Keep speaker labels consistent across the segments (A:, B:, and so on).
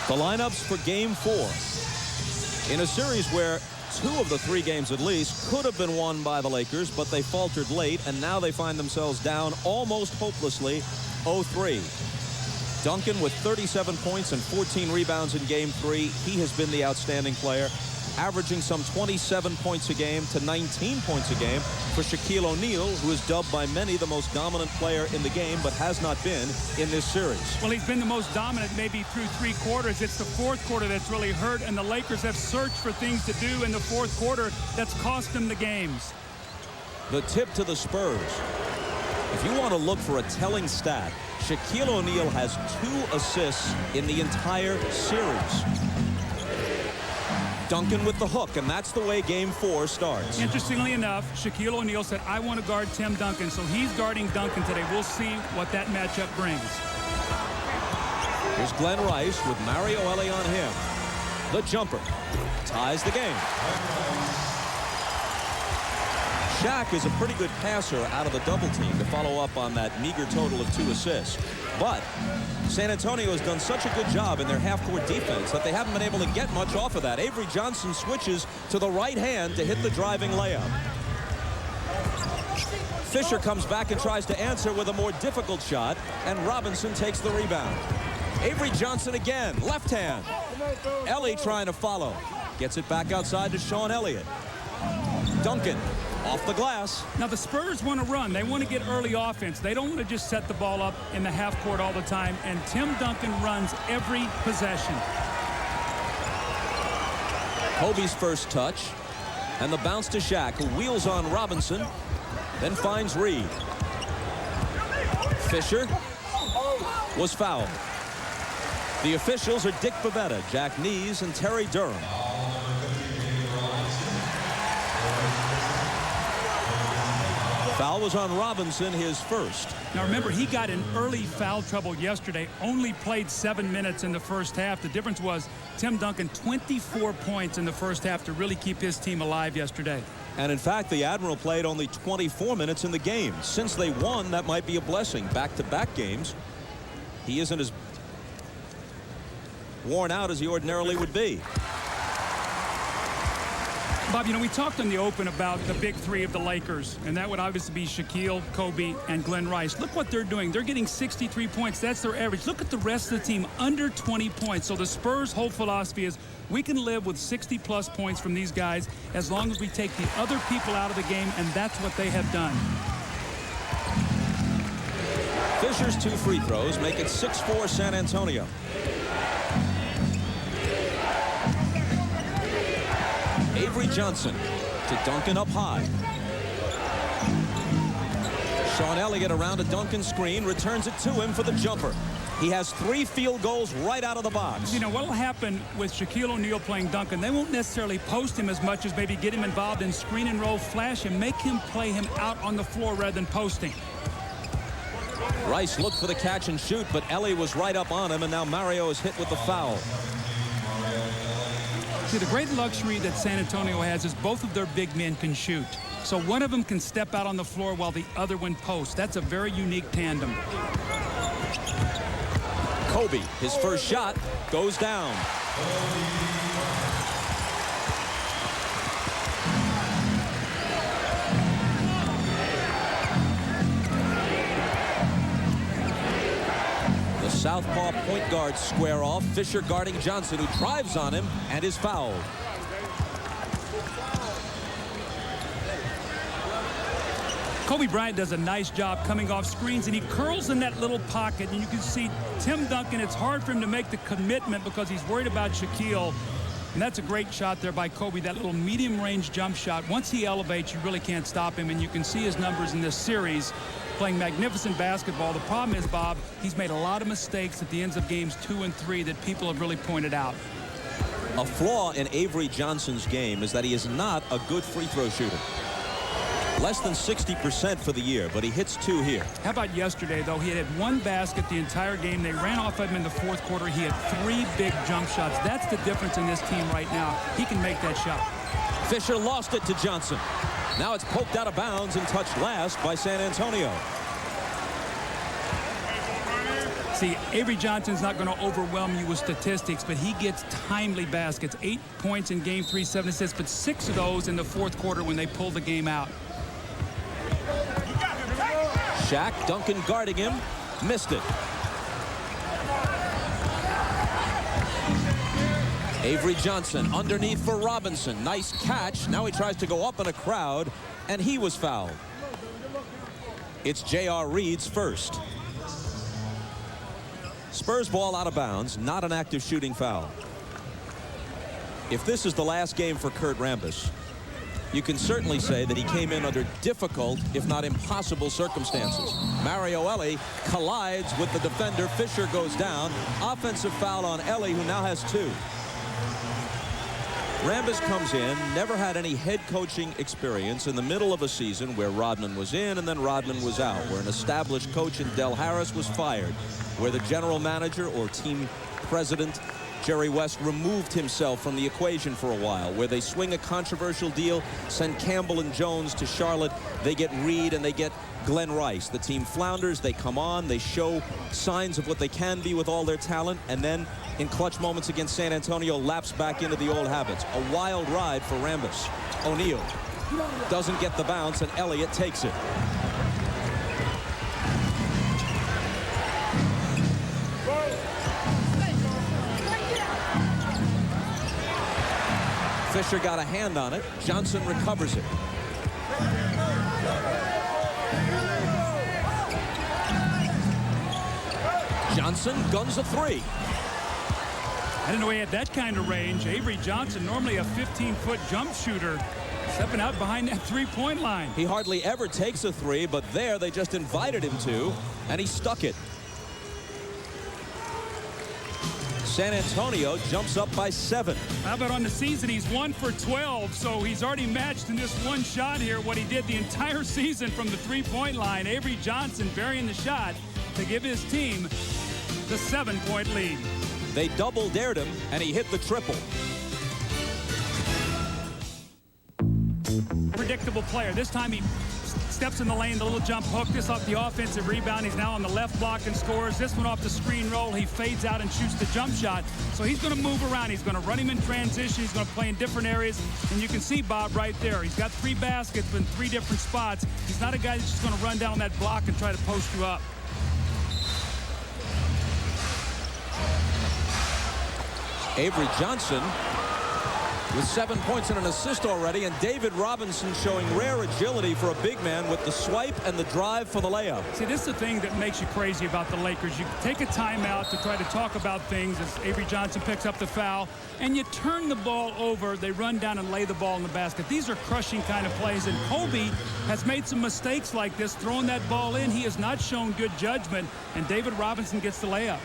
A: The lineups for Game 4 in a series where 2 of the 3 games at least could have been won by the Lakers, but they faltered late, and now they find themselves down almost hopelessly 0-3. Duncan with 37 points and 14 rebounds in Game 3. He has been the outstanding player, averaging some 27 points a game to 19 points a game for Shaquille O'Neal, who is dubbed by many the most dominant player in the game, but has not been in this series.
B: Well, he's been the most dominant maybe through 3 quarters. It's the 4th quarter that's really hurt, and the Lakers have searched for things to do in the 4th quarter that's cost them the games.
A: The tip to the Spurs. If you want to look for a telling stat, Shaquille O'Neal has 2 assists in the entire series. Duncan with the hook, and that's the way Game 4 starts.
B: Interestingly enough, Shaquille O'Neal said, I want to guard Tim Duncan, so he's guarding Duncan today. We'll see what that matchup brings.
A: Here's Glenn Rice with Mario Elie on him. The jumper ties the game. Shaq is a pretty good passer out of the double team to follow up on that meager total of 2 assists. But San Antonio has done such a good job in their half-court defense that they haven't been able to get much off of that. Avery Johnson switches to the right hand to hit the driving layup. Fisher comes back and tries to answer with a more difficult shot, and Robinson takes the rebound. Avery Johnson again, left hand. Elie trying to follow. Gets it back outside to Sean Elliott. Duncan off the glass.
B: Now the Spurs want to run. They want to get early offense. They don't want to just set the ball up in the half court all the time. And Tim Duncan runs every possession.
A: Kobe's first touch. And the bounce to Shaq, who wheels on Robinson. Then finds Reed. Fisher was fouled. The officials are Dick Bavetta, Jack Nees, and Terry Durham. Foul was on Robinson, his first.
B: Now remember, he got in early foul trouble yesterday, only played 7 minutes in the first half. The difference was Tim Duncan 24 points in the first half to really keep his team alive yesterday.
A: And in fact, the Admiral played only 24 minutes in the game. Since they won, that might be a blessing. Back-to-back games, he isn't as worn out as he ordinarily would be.
B: Bob, you know, we talked in the open about the big 3 of the Lakers, and that would obviously be Shaquille, Kobe, and Glenn Rice. Look what they're doing. They're getting 63 points. That's their average. Look at the rest of the team, under 20 points. So the Spurs' whole philosophy is we can live with 60-plus points from these guys as long as we take the other people out of the game, and that's what they have done.
A: Fisher's 2 free throws make it 6-4 San Antonio. Avery Johnson to Duncan up high. Sean Elliott around a Duncan screen, returns it to him for the jumper. He has 3 field goals right out of the box.
B: You know, what will happen with Shaquille O'Neal playing Duncan, they won't necessarily post him as much as maybe get him involved in screen and roll, flash him, make him play him out on the floor rather than posting.
A: Rice looked for the catch and shoot, but Ellie was right up on him, and now Mario is hit with the foul.
B: See, the great luxury that San Antonio has is both of their big men can shoot. So one of them can step out on the floor while the other one posts. That's a very unique tandem.
A: Kobe, his first shot, goes down. The southpaw point guard square off. Fisher guarding Johnson, who drives on him and is fouled.
B: Kobe Bryant does a nice job coming off screens, and he curls in that little pocket, and you can see Tim Duncan, it's hard for him to make the commitment because he's worried about Shaquille. And that's a great shot there by Kobe, that little medium-range jump shot. Once he elevates, you really can't stop him, and you can see his numbers in this series playing magnificent basketball. The problem is, Bob, he's made a lot of mistakes at the ends of games 2 and 3 that people have really pointed out.
A: A flaw in Avery Johnson's game is that he is not a good free throw shooter. Less than 60% for the year, but he hits 2 here.
B: How about yesterday, though? He had 1 basket the entire game. They ran off of him in the 4th quarter. He had 3 big jump shots. That's the difference in this team right now. He can make that shot.
A: Fisher lost it to Johnson. Now it's poked out of bounds and touched last by San Antonio.
B: See, Avery Johnson's not going to overwhelm you with statistics, but he gets timely baskets. 8 points in Game 3, 7 assists, but 6 of those in the fourth quarter when they pulled the game out.
A: Shaq, Duncan guarding him, missed it. Avery Johnson underneath for Robinson. Nice catch. Now he tries to go up in a crowd, and he was fouled. It's J.R. Reed's first. Spurs ball out of bounds, not an active shooting foul. If this is the last game for Kurt Rambis, you can certainly say that he came in under difficult, if not impossible, circumstances. Mario Elie collides with the defender. Fisher goes down. Offensive foul on Elie, who now has 2. Rambis comes in, never had any head coaching experience in the middle of a season where Rodman was in and then Rodman was out, where an established coach in Del Harris was fired, where the general manager or team president Jerry West removed himself from the equation for a while, where they swing a controversial deal, send Campbell and Jones to Charlotte, they get Reed and they get Glenn Rice. The team flounders, they come on, they show signs of what they can be with all their talent, and then in clutch moments against San Antonio lapse back into the old habits. A wild ride for Rambis. O'Neal doesn't get the bounce, and Elliott takes it. Fisher got a hand on it. Johnson recovers it. Johnson guns a 3.
B: I didn't know he had that kind of range. Avery Johnson, normally a 15-foot jump shooter, stepping out behind that three-point line.
A: He hardly ever takes a 3, but there they just invited him to, and he stuck it. San Antonio jumps up by 7.
B: How about on the season? He's 1 for 12, so he's already matched in this one shot here what he did the entire season from the three-point line. Avery Johnson varying the shot to give his team the 7-point lead.
A: They double dared him, and he hit the triple.
B: Predictable player. This time he steps in the lane, the little jump hook. This off the offensive rebound. He's now on the left block and scores. This one off the screen roll. He fades out and shoots the jump shot. So he's going to move around. He's going to run him in transition. He's going to play in different areas. And you can see Bob right there. He's got 3 baskets but in 3 different spots. He's not a guy that's just going to run down that block and try to post you up.
A: Avery Johnson with 7 points and an assist already, and David Robinson showing rare agility for a big man with the swipe and the drive for the layup.
B: See, this is the thing that makes you crazy about the Lakers. You take a timeout to try to talk about things as Avery Johnson picks up the foul, and you turn the ball over. They run down and lay the ball in the basket. These are crushing kind of plays, and Kobe has made some mistakes like this, throwing that ball in. He has not shown good judgment, and David Robinson gets the layup.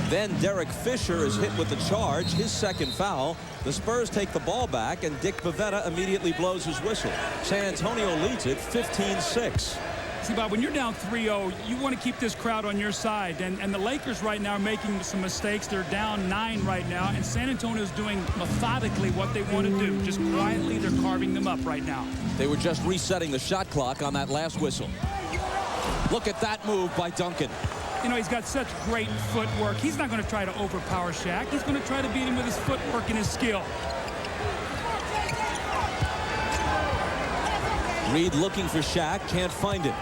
A: Then Derek Fisher is hit with the charge, his second foul. The Spurs take the ball back, and Dick Bavetta immediately blows his whistle. San Antonio leads it 15-6.
B: See, Bob, when you're down 3-0, you want to keep this crowd on your side. And the Lakers right now are making some mistakes. They're down 9 right now, and San Antonio is doing methodically what they want to do. Just quietly, they're carving them up right now.
A: They were just resetting the shot clock on that last whistle. Look at that move by Duncan.
B: You know, he's got such great footwork. He's not going to try to overpower Shaq. He's going to try to beat him with his footwork and his skill.
A: Reed looking for Shaq, can't find him.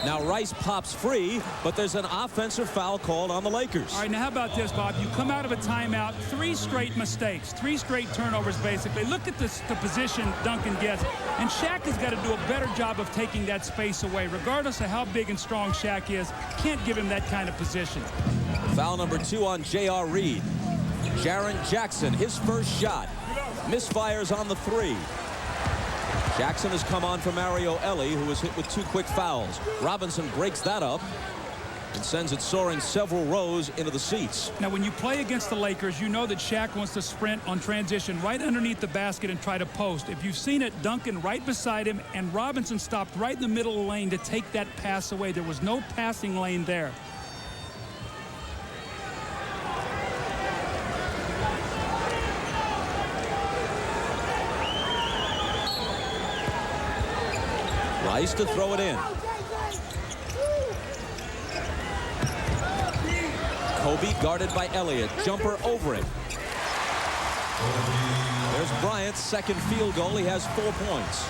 A: Now Rice pops free, but there's an offensive foul called on the Lakers.
B: All right, now how about this, Bob? You come out of a timeout, 3 straight mistakes, 3 straight turnovers, basically. Look at the position Duncan gets, and Shaq has got to do a better job of taking that space away. Regardless of how big and strong Shaq is, can't give him that kind of position.
A: Foul number 2 on J.R. Reed. Jaren Jackson, his first shot, misfires on the 3. Jackson has come on for Mario Elie, who was hit with 2 quick fouls. Robinson breaks that up and sends it soaring several rows into the seats.
B: Now, when you play against the Lakers, you know that Shaq wants to sprint on transition right underneath the basket and try to post. If you've seen it, Duncan right beside him, and Robinson stopped right in the middle of the lane to take that pass away. There was no passing lane there.
A: Rice to throw it in. Kobe guarded by Elliott. Jumper over it. There's Bryant's second field goal. He has 4 points.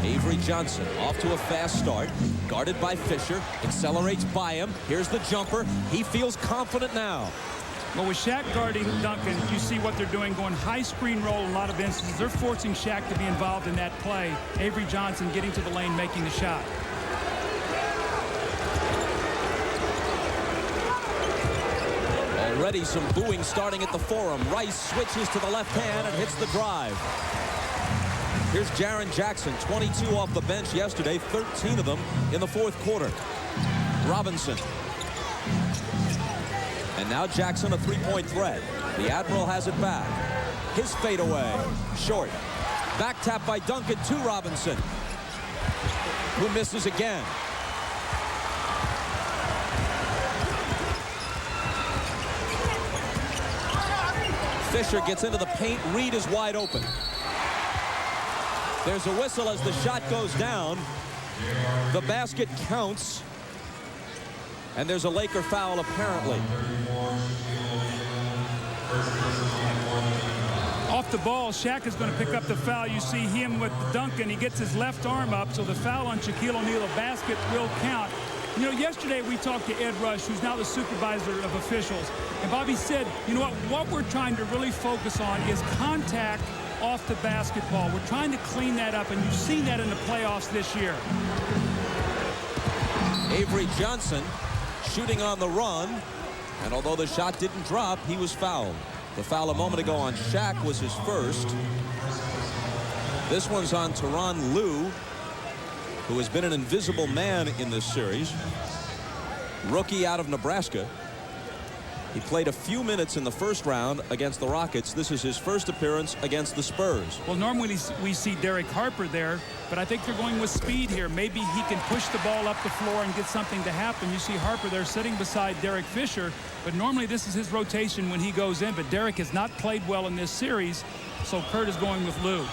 A: Avery Johnson off to a fast start. Guarded by Fisher. Accelerates by him. Here's the jumper. He feels confident now.
B: Well, with Shaq guarding Duncan, you see what they're doing, going high screen roll in a lot of instances. They're forcing Shaq to be involved in that play. Avery Johnson getting to the lane, making the shot.
A: Already some booing starting at the Forum. Rice switches to the left hand and hits the drive. Here's Jaren Jackson, 22 off the bench yesterday, 13 of them in the fourth quarter. Robinson. And now Jackson, a three-point threat. The Admiral has it back. His fadeaway. Short. Back tap by Duncan to Robinson, who misses again. Fisher gets into the paint. Reed is wide open. There's a whistle as the shot goes down. The basket counts. And there's a Laker foul apparently.
B: Off the ball, Shaq is going to pick up the foul. You see him with Duncan. He gets his left arm up, so the foul on Shaquille O'Neal, a basket, will count. You know, yesterday we talked to Ed Rush, who's now the supervisor of officials. And Bobby said, you know what we're trying to really focus on is contact off the basketball. We're trying to clean that up, and you've seen that in the playoffs this year.
A: Avery Johnson shooting on the run, and although the shot didn't drop, he was fouled. The foul a moment ago on Shaq was his first. This one's on Tyronn Lue, who has been an invisible man in this series. Rookie out of Nebraska. He played a few minutes in the first round against the Rockets. This is his first appearance against the Spurs.
B: Well, normally we see Derek Harper there, but I think they're going with speed here. Maybe he can push the ball up the floor and get something to happen. You see Harper there sitting beside Derek Fisher, but normally this is his rotation when he goes in. But Derek has not played well in this series, so Kurt is going with Lue.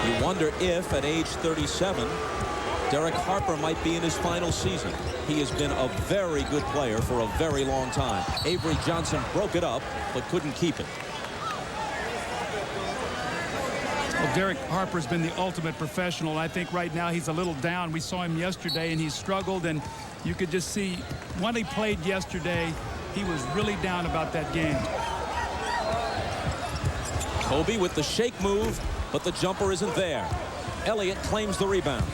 A: You wonder if, at age 37, Derek Harper might be in his final season. He has been a very good player for a very long time. Avery Johnson broke it up, but couldn't keep it.
B: Well, Derek Harper's been the ultimate professional. I think right now he's a little down. We saw him yesterday, and he struggled, and you could just see when he played yesterday, he was really down about that game.
A: Kobe with the shake move, but the jumper isn't there. Elliott claims the rebound.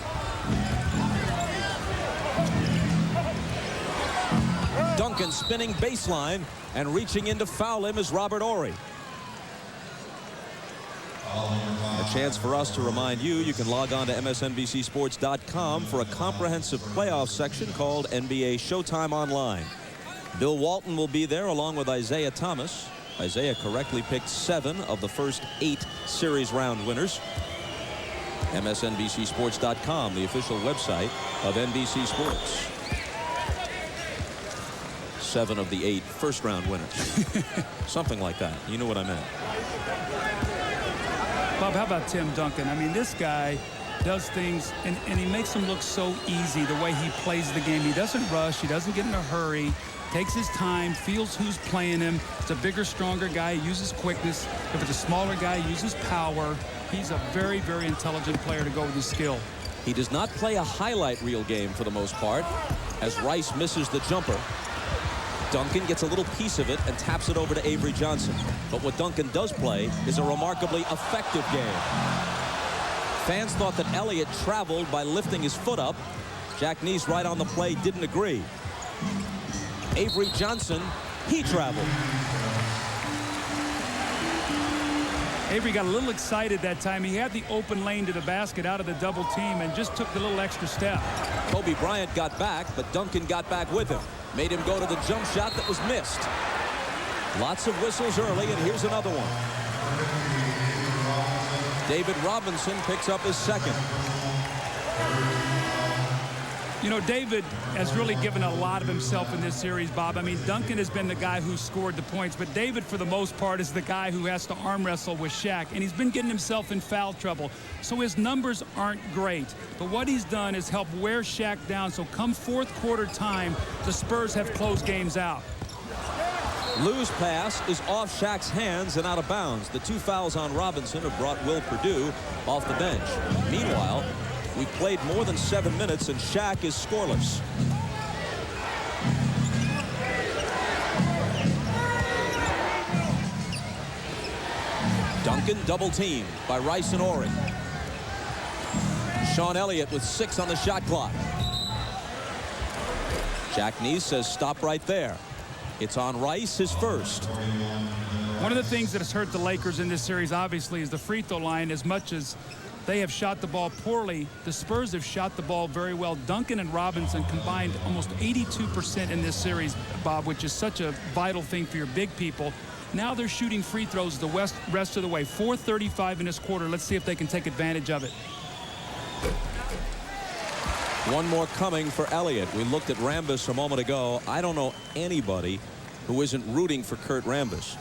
A: Duncan spinning baseline, and reaching in to foul him is Robert Horry. A chance for us to remind you, you can log on to MSNBCSports.com for a comprehensive playoff section called NBA Showtime Online. Bill Walton will be there along with Isaiah Thomas. Isaiah correctly picked 7 of the first 8 series round winners. MSNBCSports.com, the official website of NBC Sports. 7 of the 8 first round winners. Something like that. You know what I meant.
B: Bob, how about Tim Duncan? I mean, this guy does things, and he makes them look so easy the way he plays the game. He doesn't rush. He doesn't get in a hurry. Takes his time, feels who's playing him. It's a bigger, stronger guy. He uses quickness. If it's a smaller guy, he uses power. He's a very, very intelligent player to go with his skill.
A: He does not play a highlight reel game for the most part, as Rice misses the jumper. Duncan gets a little piece of it and taps it over to Avery Johnson. But what Duncan does play is a remarkably effective game. Fans thought that Elliott traveled by lifting his foot up. Jack Neese, right on the play, didn't agree. Avery Johnson, he traveled.
B: Avery got a little excited that time. He had the open lane to the basket out of the double team and just took the little extra step.
A: Kobe Bryant got back, but Duncan got back with him. Made him go to the jump shot that was missed. Lots of whistles early, and here's another one. David Robinson picks up his second.
B: You know, David has really given a lot of himself in this series, Bob. I mean, Duncan has been the guy who scored the points, but David, for the most part, is the guy who has to arm wrestle with Shaq, and he's been getting himself in foul trouble. So his numbers aren't great, but what he's done is help wear Shaq down. So come fourth quarter time, the Spurs have closed games out.
A: Lue's pass is off Shaq's hands and out of bounds. The 2 fouls on Robinson have brought Will Perdue off the bench. Meanwhile, we played more than 7 minutes and Shaq is scoreless. Duncan double teamed by Rice and Ori. Sean Elliott with 6 on the shot clock. Jack Neese says stop right there. It's on Rice, his first.
B: One of the things that has hurt the Lakers in this series, obviously, is the free throw line. As much as they have shot the ball poorly, the Spurs have shot the ball very well. Duncan and Robinson combined almost 82% in this series, Bob, which is such a vital thing for your big people. Now they're shooting free throws the rest of the way. 4:35 in this quarter. Let's see if they can take advantage of it.
A: One more coming for Elliott. We looked at Rambis a moment ago. I don't know anybody who isn't rooting for Kurt Rambis.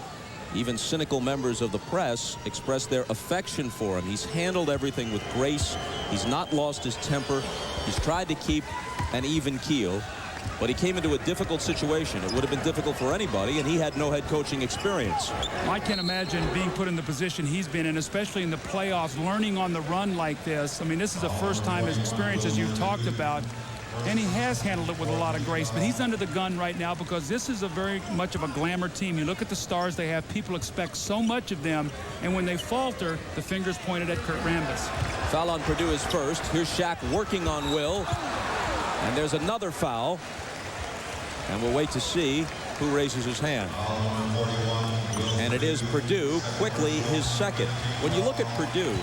A: Even cynical members of the press express their affection for him. He's handled everything with grace. He's not lost his temper. He's tried to keep an even keel. But he came into a difficult situation. It would have been difficult for anybody, and he had no head coaching experience.
B: I can't imagine being put in the position he's been in, especially in the playoffs, learning on the run like this. I mean, this is the first time his experience, as you've talked about, and he has handled it with a lot of grace. But he's under the gun right now because this is a very much of a glamour team. You look at the stars they have. People expect so much of them, and when they falter, the finger's pointed at Kurt Rambis.
A: Foul on Perdue is first. Here's Shaq working on Will. And there's another foul. And we'll wait to see who raises his hand. And it is Perdue, quickly his second. When you look at Perdue,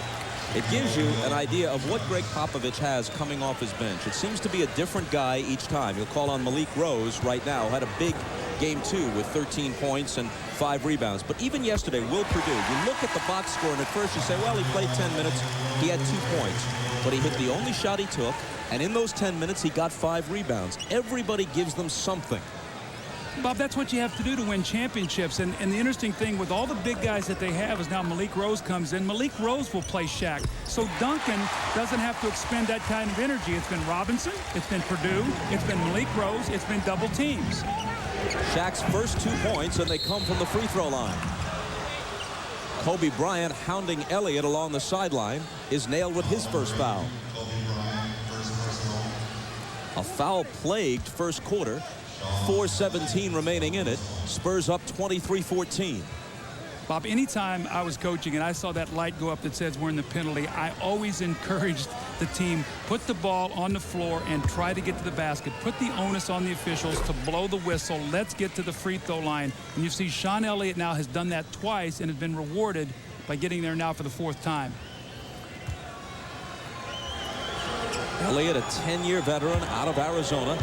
A: it gives you an idea of what Greg Popovich has coming off his bench. It seems to be a different guy each time. He'll call on Malik Rose right now. Had a big game 2 with 13 points and 5 rebounds. But even yesterday, Will Perdue, you look at the box score, and at first you say, well, he played 10 minutes. He had 2 points. But he hit the only shot he took. And in those 10 minutes, he got 5 rebounds. Everybody gives them something.
B: Bob, that's what you have to do to win championships. And the interesting thing with all the big guys that they have is now Malik Rose comes in. Malik Rose will play Shaq. So Duncan doesn't have to expend that kind of energy. It's been Robinson. It's been Perdue. It's been Malik Rose. It's been double teams.
A: Shaq's first 2 points, and they come from the free throw line. Kobe Bryant, hounding Elliott along the sideline, is nailed with his first foul. A foul-plagued first quarter. 4:17 remaining in it. Spurs up 23-14.
B: Bob, anytime I was coaching and I saw that light go up that says we're in the penalty, I always encouraged the team, put the ball on the floor and try to get to the basket. Put the onus on the officials to blow the whistle. Let's get to the free throw line. And you see Sean Elliott now has done that twice and has been rewarded by getting there now for the 4th time.
A: Elliott, a 10-year veteran out of Arizona,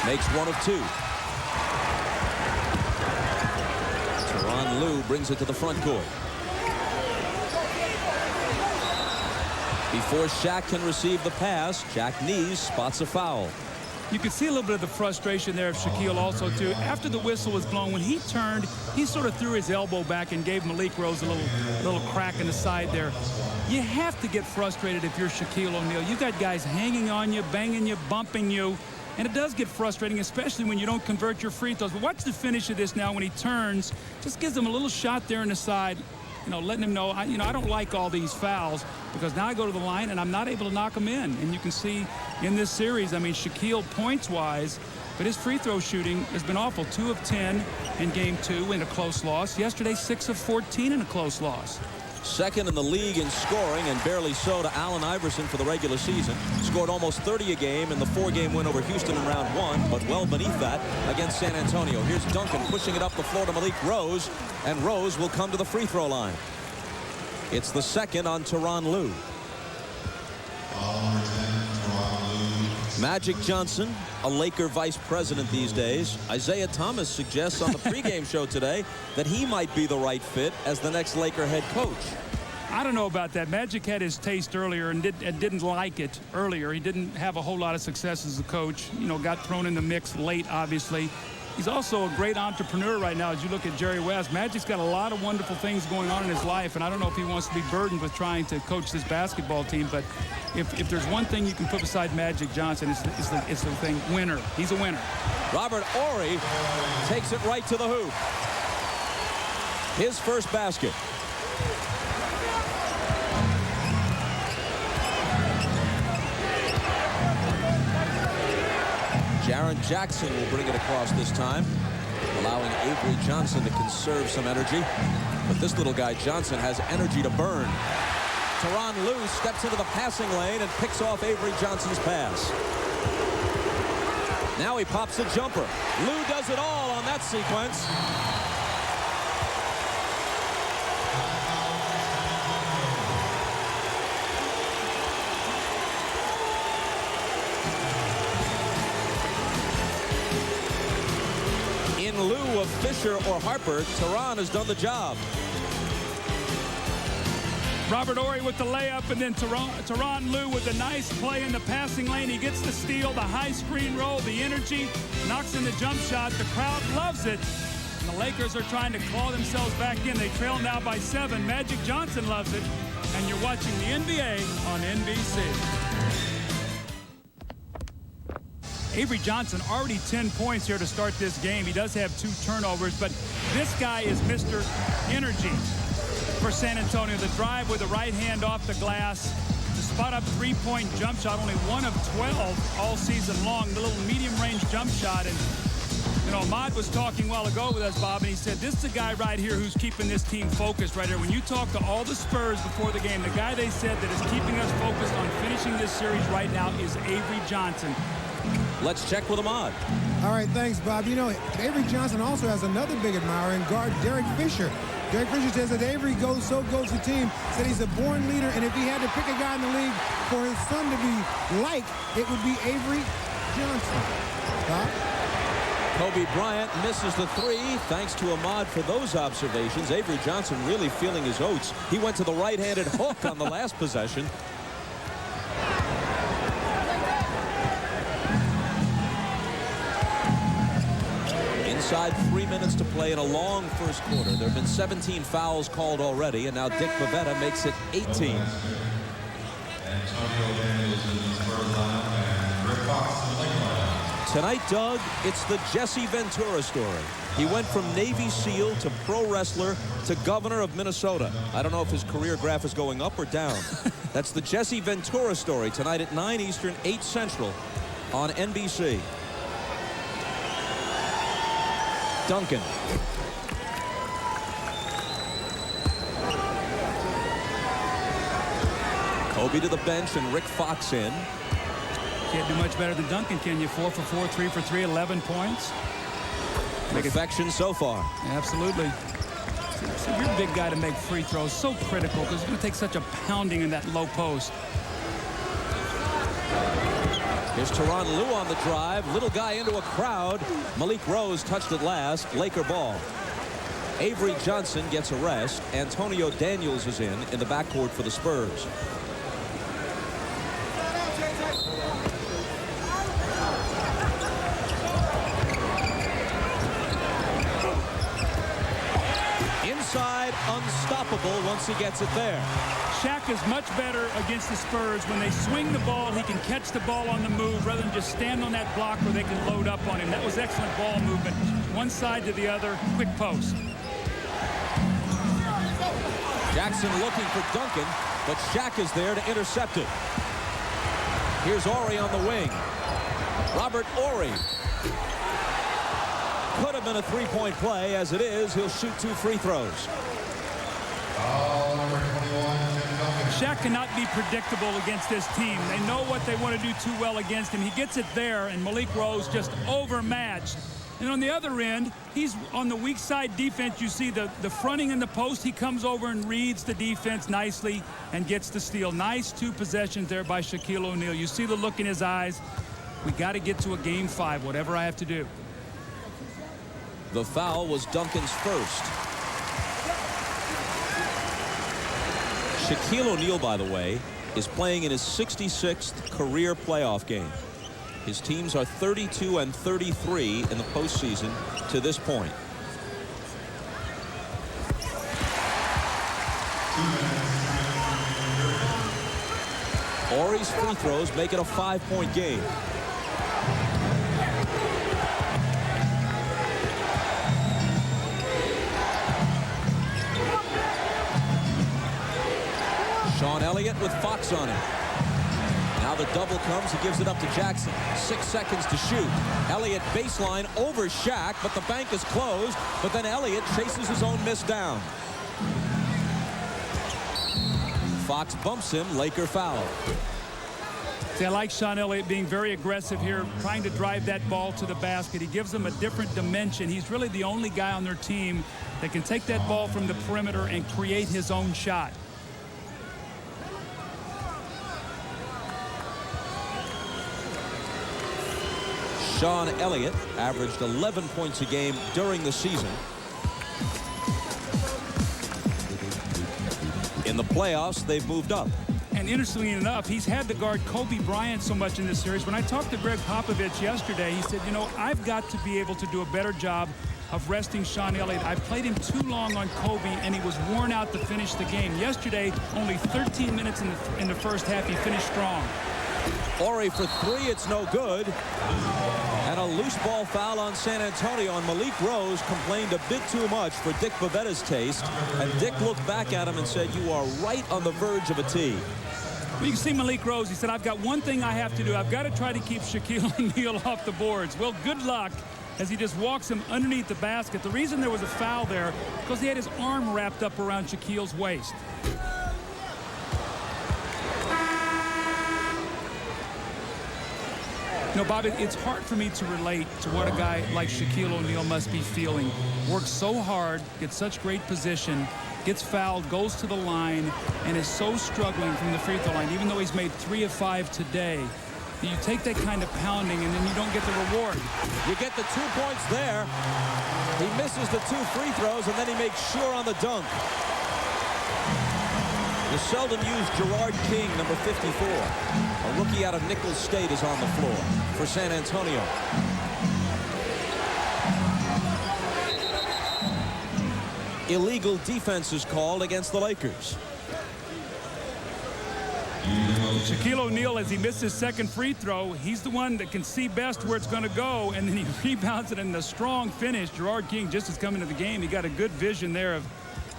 A: makes 1 of 2. Tyronn Lue brings it to the front court. Before Shaq can receive the pass, Jack Neese spots a foul.
B: You could see a little bit of the frustration there of Shaquille also, too. After the whistle was blown, when he turned, he sort of threw his elbow back and gave Malik Rose a little crack in the side there. You have to get frustrated if you're Shaquille O'Neal. You got guys hanging on you, banging you, bumping you. And it does get frustrating, especially when you don't convert your free throws. But watch the finish of this now when he turns. Just gives him a little shot there in the side, you know, letting him know, I don't like all these fouls because now I go to the line and I'm not able to knock them in. And you can see in this series, I mean, Shaquille points-wise, but his free throw shooting has been awful. 2 of 10 in game 2 in a close loss. Yesterday, 6 of 14 in a close loss.
A: Second in the league in scoring, and barely so, to Allen Iverson for the regular season. Scored almost 30 a game in the 4-game win over Houston in round 1, but well beneath that against San Antonio. Here's Duncan pushing it up the floor to Malik Rose, and Rose will come to the free throw line. It's the second on Tyronn Lue. Magic Johnson, a Laker vice president these days. Isaiah Thomas suggests on the pregame show today that he might be the right fit as the next Laker head coach.
B: I don't know about that. Magic had his taste earlier and didn't like it earlier. He didn't have a whole lot of success as a coach. You know, got thrown in the mix late, obviously. He's also a great entrepreneur right now. As you look at Jerry West, Magic's got a lot of wonderful things going on in his life, and I don't know if he wants to be burdened with trying to coach this basketball team, but if there's one thing you can put beside Magic Johnson, it's the thing, winner. He's a winner.
A: Robert Horry takes it right to the hoop. His first basket. Jaren Jackson will bring it across this time, allowing Avery Johnson to conserve some energy. But this little guy, Johnson, has energy to burn. Tyronn Lue steps into the passing lane and picks off Avery Johnson's pass. Now he pops a jumper. Lue does it all on that sequence. In lieu of Fisher or Harper, Tyronn has done the job.
B: Robert Horry with the layup, and then Tyronn Lue with a nice play in the passing lane. He gets the steal, the high screen roll, the energy, knocks in the jump shot. The crowd loves it. And the Lakers are trying to claw themselves back in. They trail now by 7. Magic Johnson loves it. And you're watching the NBA on NBC. Avery Johnson already 10 points here to start this game. He does have 2 turnovers, but this guy is Mr. Energy for San Antonio. The drive with the right hand off the glass, the spot up 3-point jump shot, only 1 of 12 all season long, the little medium range jump shot. And you know, Ahmad was talking a while ago with us, Bob, and he said this is the guy right here who's keeping this team focused right here. When you talk to all the Spurs before the game, the guy they said that is keeping us focused on finishing this series right now is Avery Johnson.
A: Let's check with Ahmad.
C: All right, thanks, Bob. You know, Avery Johnson also has another big admirer in guard Derek Fisher. Derek Fisher says that Avery goes the team, said he's a born leader, and if he had to pick a guy in the league for his son to be like, it would be Avery Johnson. Bob?
A: Kobe Bryant misses the 3. Thanks to Ahmad for those observations. Avery Johnson really feeling his oats. He went to the right-handed hook on the last possession. Inside 3 minutes to play in a long first quarter. There have been 17 fouls called already, and now Dick Bavetta makes it 18. Tonight, Doug, it's the Jesse Ventura story. He went from Navy SEAL to pro wrestler to governor of Minnesota. I don't know if his career graph is going up or down. That's the Jesse Ventura story tonight at 9 Eastern, 8 Central on NBC. Duncan. Kobe to the bench and Rick Fox in.
B: Can't do much better than Duncan, can you? 4 for 4, 3 for 3, 11 points.
A: Perfection so far.
B: Absolutely. So you're a big guy to make free throws. So critical because it's going to take such a pounding in that low post.
A: Here's Tyronn Lue on the drive. Little guy into a crowd. Malik Rose touched it last. Laker ball. Avery Johnson gets a rest. Antonio Daniels is in the backcourt for the Spurs. Inside, unstoppable once he gets it there.
B: Shaq is much better against the Spurs. When they swing the ball, he can catch the ball on the move rather than just stand on that block where they can load up on him. That was excellent ball movement. One side to the other, quick post.
A: Jackson looking for Duncan, but Shaq is there to intercept it. Here's Horry on the wing. Robert Horry. Could have been a 3-point play. As it is, he'll shoot 2 free throws.
B: Shaq cannot be predictable against this team. They know what they want to do too well against him. He gets it there, and Malik Rose just overmatched. And on the other end, he's on the weak side defense. You see the fronting in the post. He comes over and reads the defense nicely and gets the steal. Nice 2 possessions there by Shaquille O'Neal. You see the look in his eyes. We got to get to a game 5, whatever I have to do.
A: The foul was Duncan's first. Shaquille O'Neal, by the way, is playing in his 66th career playoff game. His teams are 32 and 33 in the postseason to this point. Horry's free throws make it a 5-point game. Sean Elliott with Fox on him. Now the double comes. He gives it up to Jackson. 6 seconds to shoot. Elliott baseline over Shaq, but the bank is closed. But then Elliott chases his own miss down. Fox bumps him. Laker foul.
B: See, I like Sean Elliott being very aggressive here, trying to drive that ball to the basket. He gives them a different dimension. He's really the only guy on their team that can take that ball from the perimeter and create his own shot.
A: Sean Elliott averaged 11 points a game during the season. In the playoffs, they've moved up.
B: And interestingly enough, he's had to guard Kobe Bryant so much in this series. When I talked to Greg Popovich yesterday, he said, you know, I've got to be able to do a better job of resting Sean Elliott. I played him too long on Kobe, and he was worn out to finish the game. Yesterday, only 13 minutes in the first half, he finished strong.
A: Horry for three, it's no good. And a loose ball foul on San Antonio, and Malik Rose complained a bit too much for Dick Bavetta's taste. And Dick looked back at him and said, you are right on the verge of a tee.
B: Well, you can see Malik Rose. He said, I've got one thing I have to do. I've got to try to keep Shaquille O'Neal off the boards. Well, good luck as he just walks him underneath the basket. The reason there was a foul there because he had his arm wrapped up around Shaquille's waist. You know, Bob, it's hard for me to relate to what a guy like Shaquille O'Neal must be feeling. Works so hard, gets such great position, gets fouled, goes to the line, and is so struggling from the free throw line, even though he's made 3 of 5 today. You take that kind of pounding, and then you don't get the reward.
A: You get the 2 points there. He misses the 2 free throws, and then he makes sure on the dunk. The seldom used Gerard King, number 54. A rookie out of Nicholls State is on the floor for San Antonio. Illegal defense is called against the Lakers.
B: Shaquille O'Neal, as he missed his second free throw, he's the one that can see best where it's going to go, and then he rebounds it in a strong finish. Gerard King just is coming to the game. He got a good vision there of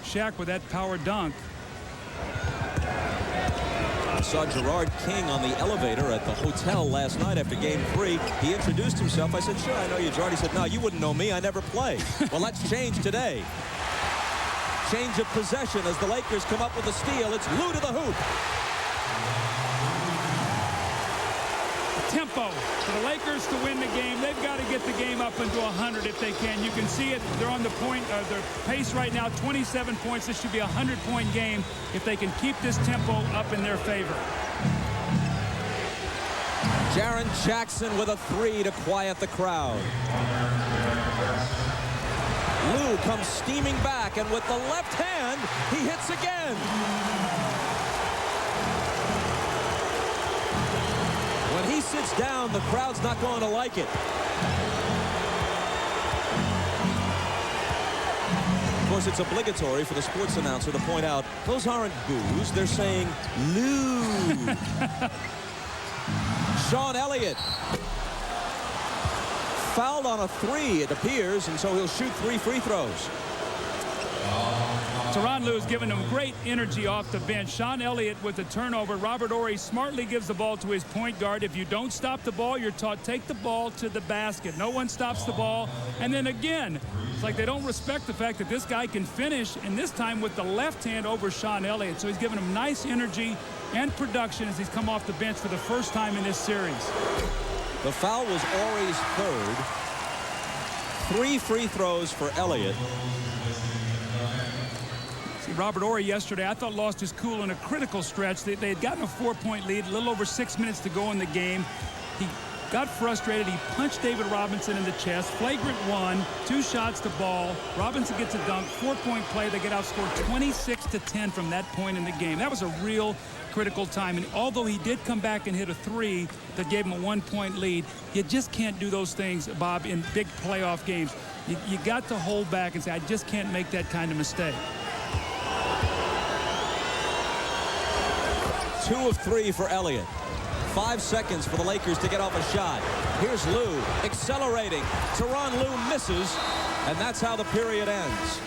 B: Shaq with that power dunk.
A: I saw Gerard King on the elevator at the hotel last night after game 3. He introduced himself. I said, sure, I know you, Gerard. He said, no, you wouldn't know me. I never play. Well, that's changed today. Change of possession as the Lakers come up with a steal. It's Lue to the hoop.
B: Tempo for the Lakers to win the game. They've got to get the game up into 100 if they can. You can see it. They're on the point, their pace right now, 27 points. This should be a 100-point game if they can keep this tempo up in their favor.
A: Jaren Jackson with a 3 to quiet the crowd. Lue comes steaming back, and with the left hand, he hits again. When he sits down, the crowd's not going to like it. Of course, it's obligatory for the sports announcer to point out, those aren't boos, they're saying Lue. Sean Elliott fouled on a 3, it appears, and so he'll shoot 3 free throws.
B: Tyronn Lue has given him great energy off the bench. Sean Elliott with the turnover. Robert Horry smartly gives the ball to his point guard. If you don't stop the ball, you're taught take the ball to the basket. No one stops the ball. And then again, it's like they don't respect the fact that this guy can finish, and this time with the left hand over Sean Elliott. So he's given him nice energy and production as he's come off the bench for the first time in this series.
A: The foul was Horry's 3rd. 3 free throws for Elliott.
B: Robert Horry yesterday, I thought, lost his cool in a critical stretch. They had gotten a 4-point lead, a little over 6 minutes to go in the game. He got frustrated. He punched David Robinson in the chest. Flagrant 1, 2 shots to ball. Robinson gets a dunk, 4-point play. They get outscored 26-10 from that point in the game. That was a real critical time. And although he did come back and hit a 3 that gave him a 1-point lead, you just can't do those things, Bob, in big playoff games. You got to hold back and say, I just can't make that kind of mistake.
A: 2 of 3 for Elliott. 5 seconds for the Lakers to get off a shot. Here's Lue accelerating. Tyronn Lue misses, and that's how the period ends.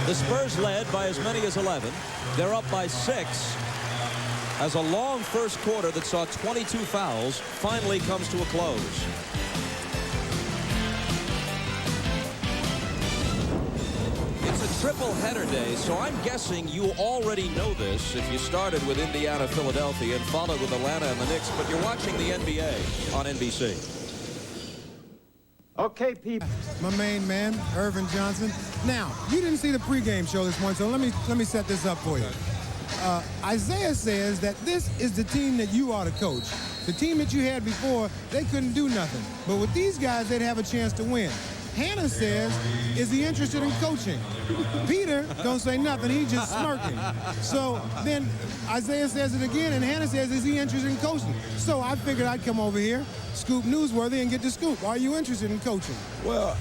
A: The Spurs led by as many as 11. They're up by 6 as a long first quarter that saw 22 fouls finally comes to a close. It's a triple header day, so I'm guessing you already know this if you started with Indiana, Philadelphia, and followed with Atlanta and the Knicks, but you're watching the NBA on NBC.
D: Okay, people.
C: My main man, Avery Johnson. Now, you didn't see the pregame show this morning, so let me set this up for you. Isaiah says that this is the team that you ought to coach. The team that you had before, they couldn't do nothing. But with these guys, they'd have a chance to win. Hannah says, is he interested in coaching? Peter don't say nothing. He's just smirking. So then Isaiah says it again, and Hannah says, is he interested in coaching? So I figured I'd come over here, scoop newsworthy, and get the scoop. Are you interested in coaching?
E: Well,